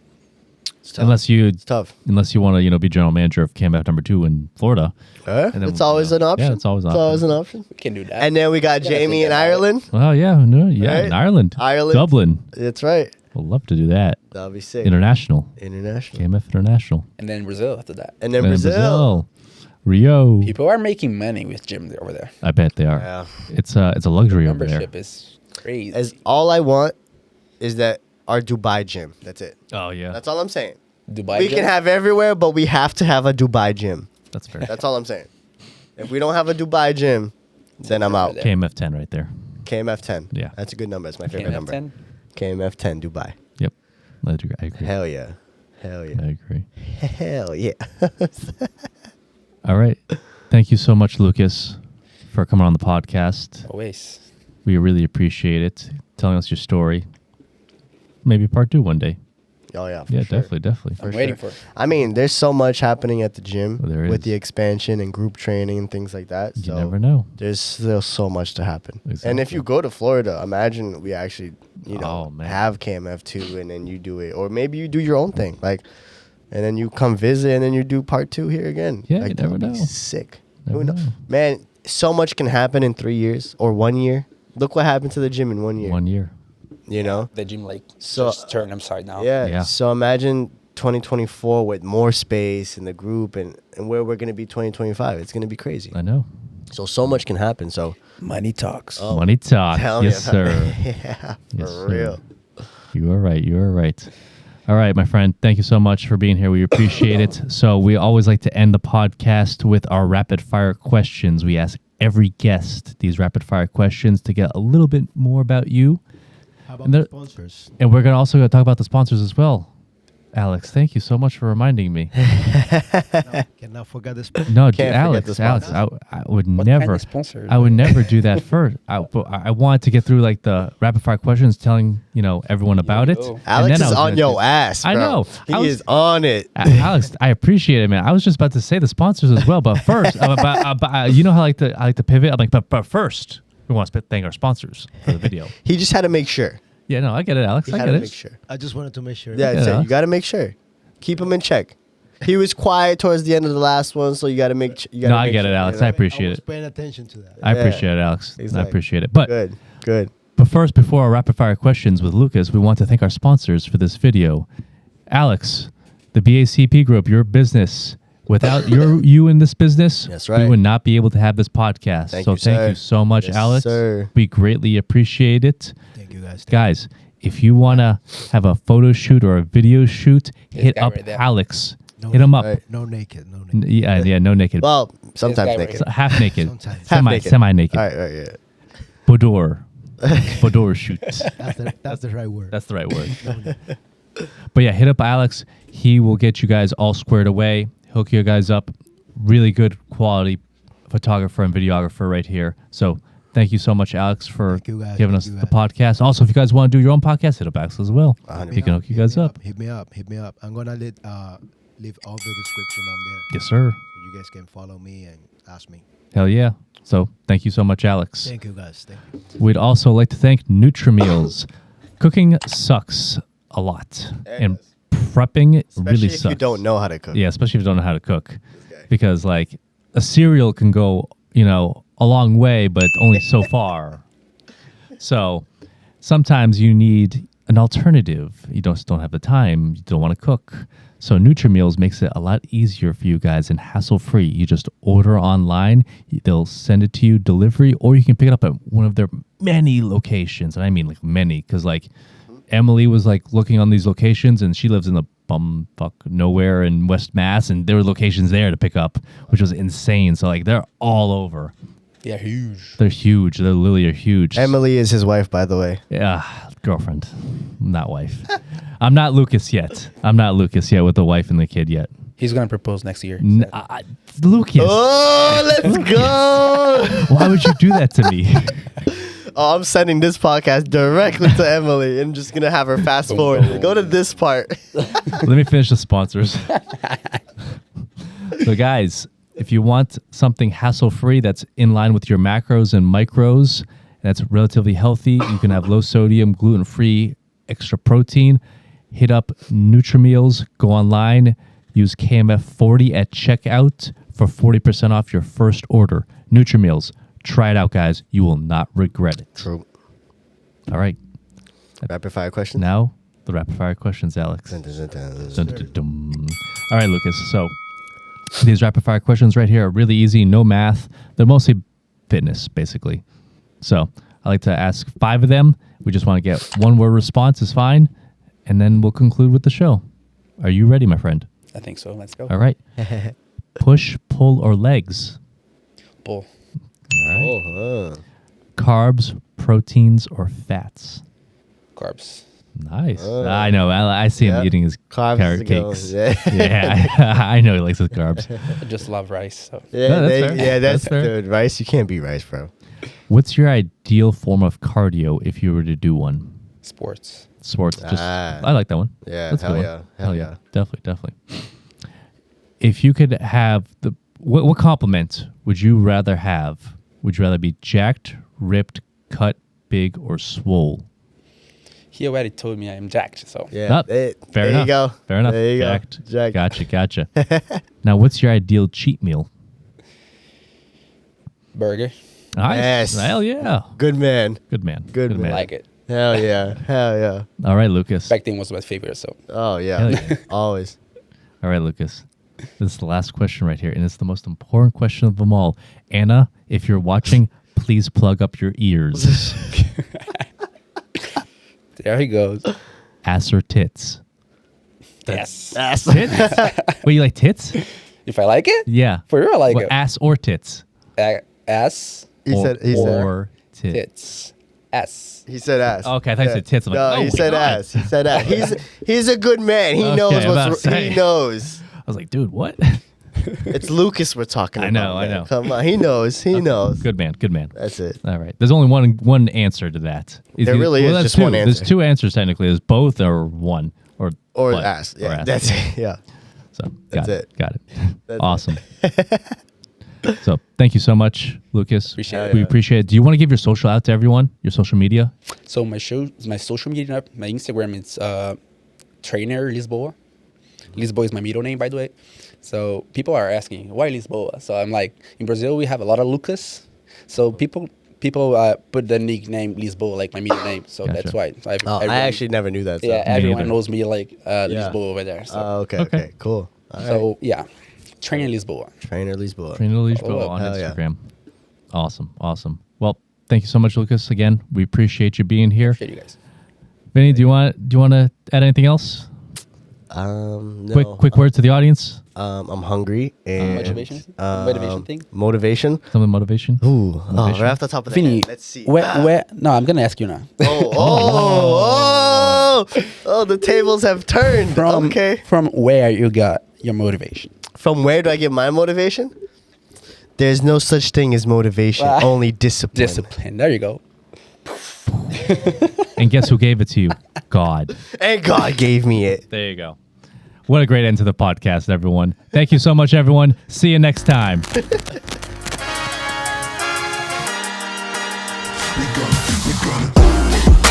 [SPEAKER 2] It's tough.
[SPEAKER 1] Unless you
[SPEAKER 2] It's tough.
[SPEAKER 1] want to be general manager of CAMF number 2 in Florida. And then,
[SPEAKER 2] It's always
[SPEAKER 1] you
[SPEAKER 2] an
[SPEAKER 1] know,
[SPEAKER 2] option.
[SPEAKER 1] yeah, it's always an
[SPEAKER 2] It's always
[SPEAKER 1] option.
[SPEAKER 2] an option.
[SPEAKER 3] We can do that.
[SPEAKER 2] And then we got
[SPEAKER 3] Gotta
[SPEAKER 2] Jamie
[SPEAKER 3] think
[SPEAKER 2] in
[SPEAKER 3] about it.
[SPEAKER 2] Ireland.
[SPEAKER 1] Well, yeah, no, yeah,
[SPEAKER 2] Right?
[SPEAKER 1] in Ireland, Dublin.
[SPEAKER 2] That's right.
[SPEAKER 1] We'll love to do that.
[SPEAKER 2] That'll be sick.
[SPEAKER 1] International,
[SPEAKER 2] International.
[SPEAKER 1] CAMF International.
[SPEAKER 3] And then Brazil after that.
[SPEAKER 2] And then
[SPEAKER 1] And
[SPEAKER 2] Brazil.
[SPEAKER 1] Rio.
[SPEAKER 3] People are making money with gym over there.
[SPEAKER 1] I bet they are.
[SPEAKER 2] Yeah.
[SPEAKER 1] It's a luxury over there.
[SPEAKER 3] Membership is crazy.
[SPEAKER 2] As all I want is that our Dubai gym. That's it.
[SPEAKER 1] Oh yeah,
[SPEAKER 2] That's all I'm saying.
[SPEAKER 3] Dubai
[SPEAKER 2] We
[SPEAKER 3] gym?
[SPEAKER 2] can have everywhere, but we have to have a Dubai gym.
[SPEAKER 1] that's fair.
[SPEAKER 2] That's all I'm saying. If we don't have a Dubai gym, then I'm out.
[SPEAKER 3] there.
[SPEAKER 1] KMF 10 right there.
[SPEAKER 2] KMF 10.
[SPEAKER 1] Yeah.
[SPEAKER 2] That's a good number. It's my favorite
[SPEAKER 3] KMF
[SPEAKER 2] number.
[SPEAKER 3] 10?
[SPEAKER 2] KMF 10 Dubai.
[SPEAKER 1] Yep, I agree.
[SPEAKER 2] Hell yeah. Hell yeah.
[SPEAKER 1] I agree.
[SPEAKER 2] Hell yeah.
[SPEAKER 1] All right, thank you so much, Lucas, for coming on the podcast.
[SPEAKER 3] Always.
[SPEAKER 1] We really appreciate it. Telling us your story. Maybe part 2 one day.
[SPEAKER 2] Oh yeah. For
[SPEAKER 1] Yeah,
[SPEAKER 2] sure.
[SPEAKER 1] definitely.
[SPEAKER 3] I'm waiting for it.
[SPEAKER 2] I mean, there's so much happening at the gym
[SPEAKER 1] Well, there
[SPEAKER 2] with
[SPEAKER 1] is.
[SPEAKER 2] the expansion and group training and things like that.
[SPEAKER 1] You
[SPEAKER 2] So
[SPEAKER 1] never know.
[SPEAKER 2] there's still so much to happen. And if
[SPEAKER 1] Exactly.
[SPEAKER 2] you go to Florida, imagine we actually,
[SPEAKER 1] Oh, man.
[SPEAKER 2] have KMF2 and then you do it. Or maybe you do your own thing. And then you come visit and then you do part 2 here again.
[SPEAKER 1] Yeah, you
[SPEAKER 2] that
[SPEAKER 1] never
[SPEAKER 2] would be
[SPEAKER 1] know.
[SPEAKER 2] sick.
[SPEAKER 1] Never
[SPEAKER 2] Who knows?
[SPEAKER 1] know.
[SPEAKER 2] Man, so much can happen in 3 years or 1 year. Look what happened to the gym in 1 year.
[SPEAKER 1] 1 year.
[SPEAKER 2] You know?
[SPEAKER 3] The gym
[SPEAKER 2] So-
[SPEAKER 3] just turned upside down.
[SPEAKER 2] Yeah.
[SPEAKER 1] Yeah.
[SPEAKER 2] So imagine 2024 with more space in the group and where we're going to be 2025. It's going to be crazy.
[SPEAKER 1] I know.
[SPEAKER 2] So much can happen. So
[SPEAKER 3] Money talks.
[SPEAKER 2] Oh,
[SPEAKER 1] Money talk.
[SPEAKER 2] tell
[SPEAKER 1] Yes,
[SPEAKER 2] me
[SPEAKER 1] sir.
[SPEAKER 2] about it. Yeah,
[SPEAKER 1] Yes,
[SPEAKER 2] for
[SPEAKER 1] sir.
[SPEAKER 2] real.
[SPEAKER 1] You are right. You are right. All right, my friend. Thank you so much for being here. We appreciate it. So we always like to end the podcast with our rapid fire questions. We ask every guest these rapid fire questions to get a little bit more about you.
[SPEAKER 4] How about
[SPEAKER 1] And
[SPEAKER 4] the
[SPEAKER 1] there-
[SPEAKER 4] sponsors?
[SPEAKER 1] And we're also going to talk about the sponsors as well. Alex, thank you so much for reminding me.
[SPEAKER 4] No, cannot forget the sponsors.
[SPEAKER 1] No, dude,
[SPEAKER 2] Can't forget
[SPEAKER 1] Alex,
[SPEAKER 2] the
[SPEAKER 1] Alex,
[SPEAKER 2] sponsors.
[SPEAKER 1] I would
[SPEAKER 3] What
[SPEAKER 1] never,
[SPEAKER 3] kind of sponsors?
[SPEAKER 1] I would never do that first. But I wanted to get through like the rapid fire questions, telling everyone about it.
[SPEAKER 3] go.
[SPEAKER 1] and
[SPEAKER 2] Alex
[SPEAKER 1] then I
[SPEAKER 2] is
[SPEAKER 1] was
[SPEAKER 2] on
[SPEAKER 1] gonna
[SPEAKER 2] your
[SPEAKER 1] do-
[SPEAKER 2] ass, bro.
[SPEAKER 1] I know.
[SPEAKER 2] He
[SPEAKER 1] I was-
[SPEAKER 2] is on it.
[SPEAKER 1] Alex, I appreciate it, man. I was just about to say the sponsors as well, but first, you know how I like to pivot. I'm like, but first, we want to thank our sponsors for the video.
[SPEAKER 2] He just had to make sure.
[SPEAKER 1] Yeah, no, I get it, Alex.
[SPEAKER 2] He
[SPEAKER 1] I
[SPEAKER 2] had
[SPEAKER 1] get
[SPEAKER 2] to
[SPEAKER 1] it.
[SPEAKER 2] make sure.
[SPEAKER 4] I just wanted to make sure.
[SPEAKER 2] Yeah, that's
[SPEAKER 1] Yeah.
[SPEAKER 2] it. You got to make sure. Keep him in check. He was quiet towards the end of the last one, so you got to make.
[SPEAKER 1] No, I get it, Alex. I appreciate
[SPEAKER 4] I was
[SPEAKER 1] it.
[SPEAKER 4] paying attention to that.
[SPEAKER 1] I
[SPEAKER 2] Yeah.
[SPEAKER 1] appreciate it, Alex. I
[SPEAKER 2] Exactly.
[SPEAKER 1] appreciate it. But
[SPEAKER 2] Good.
[SPEAKER 1] But first, before our rapid fire questions with Lucas, we want to thank our sponsors for this video. Alex, the BACP Group, your business. Without you in this business,
[SPEAKER 2] That's right.
[SPEAKER 1] we would not be able to have this podcast.
[SPEAKER 2] Thank
[SPEAKER 1] so
[SPEAKER 2] you,
[SPEAKER 1] thank
[SPEAKER 2] sir.
[SPEAKER 1] you so much,
[SPEAKER 2] Yes,
[SPEAKER 1] Alex.
[SPEAKER 2] sir.
[SPEAKER 1] We greatly appreciate it.
[SPEAKER 4] Thank you guys.
[SPEAKER 1] Guys, if you want to have a photo shoot or a video shoot,
[SPEAKER 3] This
[SPEAKER 1] hit
[SPEAKER 3] guy
[SPEAKER 1] up
[SPEAKER 3] right there.
[SPEAKER 1] Alex.
[SPEAKER 4] No
[SPEAKER 1] Hit him
[SPEAKER 4] naked.
[SPEAKER 1] up.
[SPEAKER 2] Right.
[SPEAKER 4] No naked. No naked.
[SPEAKER 1] Yeah, no naked.
[SPEAKER 2] Well, sometimes
[SPEAKER 3] guy right
[SPEAKER 2] naked.
[SPEAKER 3] here.
[SPEAKER 1] Half naked.
[SPEAKER 4] Sometimes.
[SPEAKER 2] Half naked.
[SPEAKER 1] Semi-naked.
[SPEAKER 2] All right, yeah.
[SPEAKER 1] Boudoir. Boudoir shoot.
[SPEAKER 4] That's the right word.
[SPEAKER 1] That's the right word.
[SPEAKER 4] No naked.
[SPEAKER 1] But yeah, hit up Alex. He will get you guys all squared away, hook you guys up. Really good quality photographer and videographer right here. So thank you so much, Alex, for
[SPEAKER 4] Thank you, guys.
[SPEAKER 1] giving
[SPEAKER 4] Thank
[SPEAKER 1] us
[SPEAKER 4] you,
[SPEAKER 1] the
[SPEAKER 4] guys.
[SPEAKER 1] podcast. Also, if you guys want to do your own podcast, hit up Alex as well.
[SPEAKER 2] 100%.
[SPEAKER 1] He can hook you guys up.
[SPEAKER 4] Hit me up. Hit me up. I'm gonna leave all the description on there,
[SPEAKER 1] Yes, sir.
[SPEAKER 4] so you guys can follow me and ask me.
[SPEAKER 1] Hell yeah. So thank you so much, Alex.
[SPEAKER 4] Thank you guys. Thank you.
[SPEAKER 1] We'd also like to thank Nutrimeals. Cooking sucks a lot, and prepping
[SPEAKER 2] Especially
[SPEAKER 1] really
[SPEAKER 2] if
[SPEAKER 1] sucks.
[SPEAKER 2] you don't know how to cook.
[SPEAKER 1] Yeah, especially if you don't know how to cook,
[SPEAKER 2] guy.
[SPEAKER 1] because like a cereal can go, a long way, but only so far. So sometimes you need an alternative. You just don't have the time. You don't want to cook. So Nutrimeals makes it a lot easier for you guys and hassle-free. You just order online. They'll send it to you delivery, or you can pick it up at one of their many locations. And I mean like many, because like Emily was like looking on these locations, and she lives in the bumfuck nowhere in West Mass, and there were locations there to pick up, which was insane. So like they're all over.
[SPEAKER 3] Yeah, huge.
[SPEAKER 1] They're huge. They literally are huge.
[SPEAKER 2] Emily is his wife, by the way.
[SPEAKER 1] Yeah, girlfriend, not wife. I'm not Lucas yet. I'm not Lucas yet with the wife and the kid yet.
[SPEAKER 3] He's gonna propose next year.
[SPEAKER 1] Lucas,
[SPEAKER 2] Oh, let's go!
[SPEAKER 1] why would you do that to me?
[SPEAKER 2] Oh, I'm sending this podcast directly to Emily and just gonna have her fast forward. Go to this part.
[SPEAKER 1] Let me finish the sponsors. So, guys, if you want something hassle-free that's in line with your macros and micros, that's relatively healthy, you can have low sodium, gluten-free, extra protein, hit up Nutrimeals, go online, use KMF40 at checkout for 40% off your first order. Nutrimeals, try it out, guys. You will not regret it.
[SPEAKER 2] True.
[SPEAKER 1] All right.
[SPEAKER 2] Rapid fire question.
[SPEAKER 1] Now, the rapid-fire questions, Alex.
[SPEAKER 2] Dun, dun, dun, dun.
[SPEAKER 1] Dun, dun, dun, dun. All right, Lucas. So these rapid fire questions right here are really easy, no math. They're mostly fitness, basically. So I like to ask 5 of them. We just want to get one word response is fine, and then we'll conclude with the show. Are you ready, my friend?
[SPEAKER 3] I think so. Let's go.
[SPEAKER 1] All right. Push, pull, or legs?
[SPEAKER 3] Pull.
[SPEAKER 1] All right.
[SPEAKER 2] Oh,
[SPEAKER 1] Carbs, proteins, or fats?
[SPEAKER 3] Carbs.
[SPEAKER 1] Nice. I know. I see him
[SPEAKER 2] Yeah.
[SPEAKER 1] eating his
[SPEAKER 2] Carbs
[SPEAKER 1] carrot
[SPEAKER 2] is a good one.
[SPEAKER 1] cakes.
[SPEAKER 2] Yeah.
[SPEAKER 1] Yeah, I know he likes his carbs.
[SPEAKER 3] I just love rice. So
[SPEAKER 2] Yeah,
[SPEAKER 1] No, that's fair.
[SPEAKER 2] yeah,
[SPEAKER 1] That's
[SPEAKER 2] that's
[SPEAKER 1] fair.
[SPEAKER 2] dude. Rice, you can't beat rice, bro.
[SPEAKER 1] What's your ideal form of cardio if you were to do one?
[SPEAKER 3] sports.
[SPEAKER 1] Sports. Just
[SPEAKER 2] Ah.
[SPEAKER 1] I like that one.
[SPEAKER 2] Yeah,
[SPEAKER 1] That's a
[SPEAKER 2] hell
[SPEAKER 1] good
[SPEAKER 2] yeah,
[SPEAKER 1] one.
[SPEAKER 2] hell yeah.
[SPEAKER 1] Definitely. If you could have what compliment would you rather have? Would you rather be jacked, ripped, cut, big, or swole?
[SPEAKER 3] He already told me I am jacked. So
[SPEAKER 2] Yeah,
[SPEAKER 1] Fair
[SPEAKER 2] there
[SPEAKER 1] enough.
[SPEAKER 2] you go.
[SPEAKER 1] Fair enough.
[SPEAKER 2] There you
[SPEAKER 1] Jacked.
[SPEAKER 2] go. Jacked.
[SPEAKER 1] Gotcha. Now, what's your ideal cheat meal?
[SPEAKER 3] burger.
[SPEAKER 1] Nice.
[SPEAKER 2] Yes.
[SPEAKER 1] Hell yeah.
[SPEAKER 2] Good man.
[SPEAKER 1] Good man.
[SPEAKER 2] Good man.
[SPEAKER 3] Like it.
[SPEAKER 2] Hell yeah. Hell yeah.
[SPEAKER 1] All right, Lucas.
[SPEAKER 3] Back then was my favorite. So
[SPEAKER 2] Oh yeah.
[SPEAKER 1] Hell yeah.
[SPEAKER 2] Always.
[SPEAKER 1] All right, Lucas. This is the last question right here, and it's the most important question of them all. Anna, if you're watching, please plug up your ears.
[SPEAKER 3] there he goes.
[SPEAKER 1] Ass or tits?
[SPEAKER 3] Yes.
[SPEAKER 2] Ass.
[SPEAKER 1] Tits? Wait, you like tits?
[SPEAKER 3] If I like it,
[SPEAKER 1] Yeah.
[SPEAKER 3] for real, I like
[SPEAKER 1] Well,
[SPEAKER 3] it.
[SPEAKER 1] ass or tits?
[SPEAKER 3] Ass,
[SPEAKER 2] He said. He said.
[SPEAKER 1] or tits.
[SPEAKER 3] tits, ass.
[SPEAKER 2] He said ass.
[SPEAKER 1] Okay, I thought you said tits. I'm like,
[SPEAKER 2] no,
[SPEAKER 1] oh
[SPEAKER 2] he
[SPEAKER 1] my
[SPEAKER 2] said
[SPEAKER 1] God.
[SPEAKER 2] ass. He said ass. He's a good man. He
[SPEAKER 1] Okay,
[SPEAKER 2] knows
[SPEAKER 1] I'm about
[SPEAKER 2] what's.
[SPEAKER 1] to say.
[SPEAKER 2] He knows.
[SPEAKER 1] I was like, dude, what?
[SPEAKER 2] It's Lucas we're talking
[SPEAKER 1] I
[SPEAKER 2] about.
[SPEAKER 1] know, I
[SPEAKER 2] man.
[SPEAKER 1] know.
[SPEAKER 2] Come on, he knows. He knows.
[SPEAKER 1] Good man. Good man.
[SPEAKER 2] That's it.
[SPEAKER 1] All right. There's only one answer to that.
[SPEAKER 2] There really is
[SPEAKER 1] that's
[SPEAKER 2] just
[SPEAKER 1] two.
[SPEAKER 2] one
[SPEAKER 1] There's
[SPEAKER 2] answer.
[SPEAKER 1] 2 answers technically. There's both or one or
[SPEAKER 2] Or
[SPEAKER 1] what?
[SPEAKER 2] ass. Yeah,
[SPEAKER 1] Or ass.
[SPEAKER 2] that's it. Yeah.
[SPEAKER 1] So
[SPEAKER 2] That's
[SPEAKER 1] got
[SPEAKER 2] it.
[SPEAKER 1] Got it.
[SPEAKER 2] That's
[SPEAKER 1] Awesome. So thank you so much, Lucas.
[SPEAKER 3] Appreciate
[SPEAKER 2] it.
[SPEAKER 1] We appreciate it. Do you want to give your social out to everyone? Your social media?
[SPEAKER 3] So my social media, my Instagram is trainer Lisboa. Lisboa is my middle name, by the way. So people are asking why Lisboa. So I'm like, in Brazil we have a lot of Lucas. So people people put the nickname Lisboa like my middle name, so
[SPEAKER 1] Gotcha.
[SPEAKER 3] that's why.
[SPEAKER 2] Oh,
[SPEAKER 3] everyone-
[SPEAKER 2] I actually never knew that. So.
[SPEAKER 3] yeah, everyone
[SPEAKER 1] neither.
[SPEAKER 3] knows me like Lisboa over there. So,
[SPEAKER 2] Okay,
[SPEAKER 1] Okay.
[SPEAKER 2] okay, cool. All right.
[SPEAKER 3] so yeah, Trainer Lisboa.
[SPEAKER 2] Trainer Lisboa.
[SPEAKER 1] Trainer Lisboa
[SPEAKER 3] Follow up.
[SPEAKER 1] on
[SPEAKER 2] Hell yeah.
[SPEAKER 1] Instagram. Awesome. Well, thank you so much, Lucas. Again, we appreciate you being here.
[SPEAKER 3] Appreciate you guys.
[SPEAKER 1] Vinny, do you want to add anything else?
[SPEAKER 2] No.
[SPEAKER 1] Quick word to the audience.
[SPEAKER 2] I'm hungry and
[SPEAKER 3] Motivation thing.
[SPEAKER 2] Motivation.
[SPEAKER 1] Some motivation.
[SPEAKER 2] Ooh,
[SPEAKER 1] Motivation.
[SPEAKER 2] right off the top of the
[SPEAKER 3] Vinny,
[SPEAKER 2] head. Let's see.
[SPEAKER 3] where? No, I'm gonna ask you now.
[SPEAKER 2] Oh, the tables have turned. Okay.
[SPEAKER 3] From where you got your motivation?
[SPEAKER 2] From where do I get my motivation? There's no such thing as motivation, only discipline.
[SPEAKER 3] Discipline. There you go.
[SPEAKER 1] And guess who gave it to you? God.
[SPEAKER 2] And God gave me it.
[SPEAKER 1] There you go. What a great end to the podcast, everyone. Thank you so much, everyone. See you next time.
[SPEAKER 5] We're gonna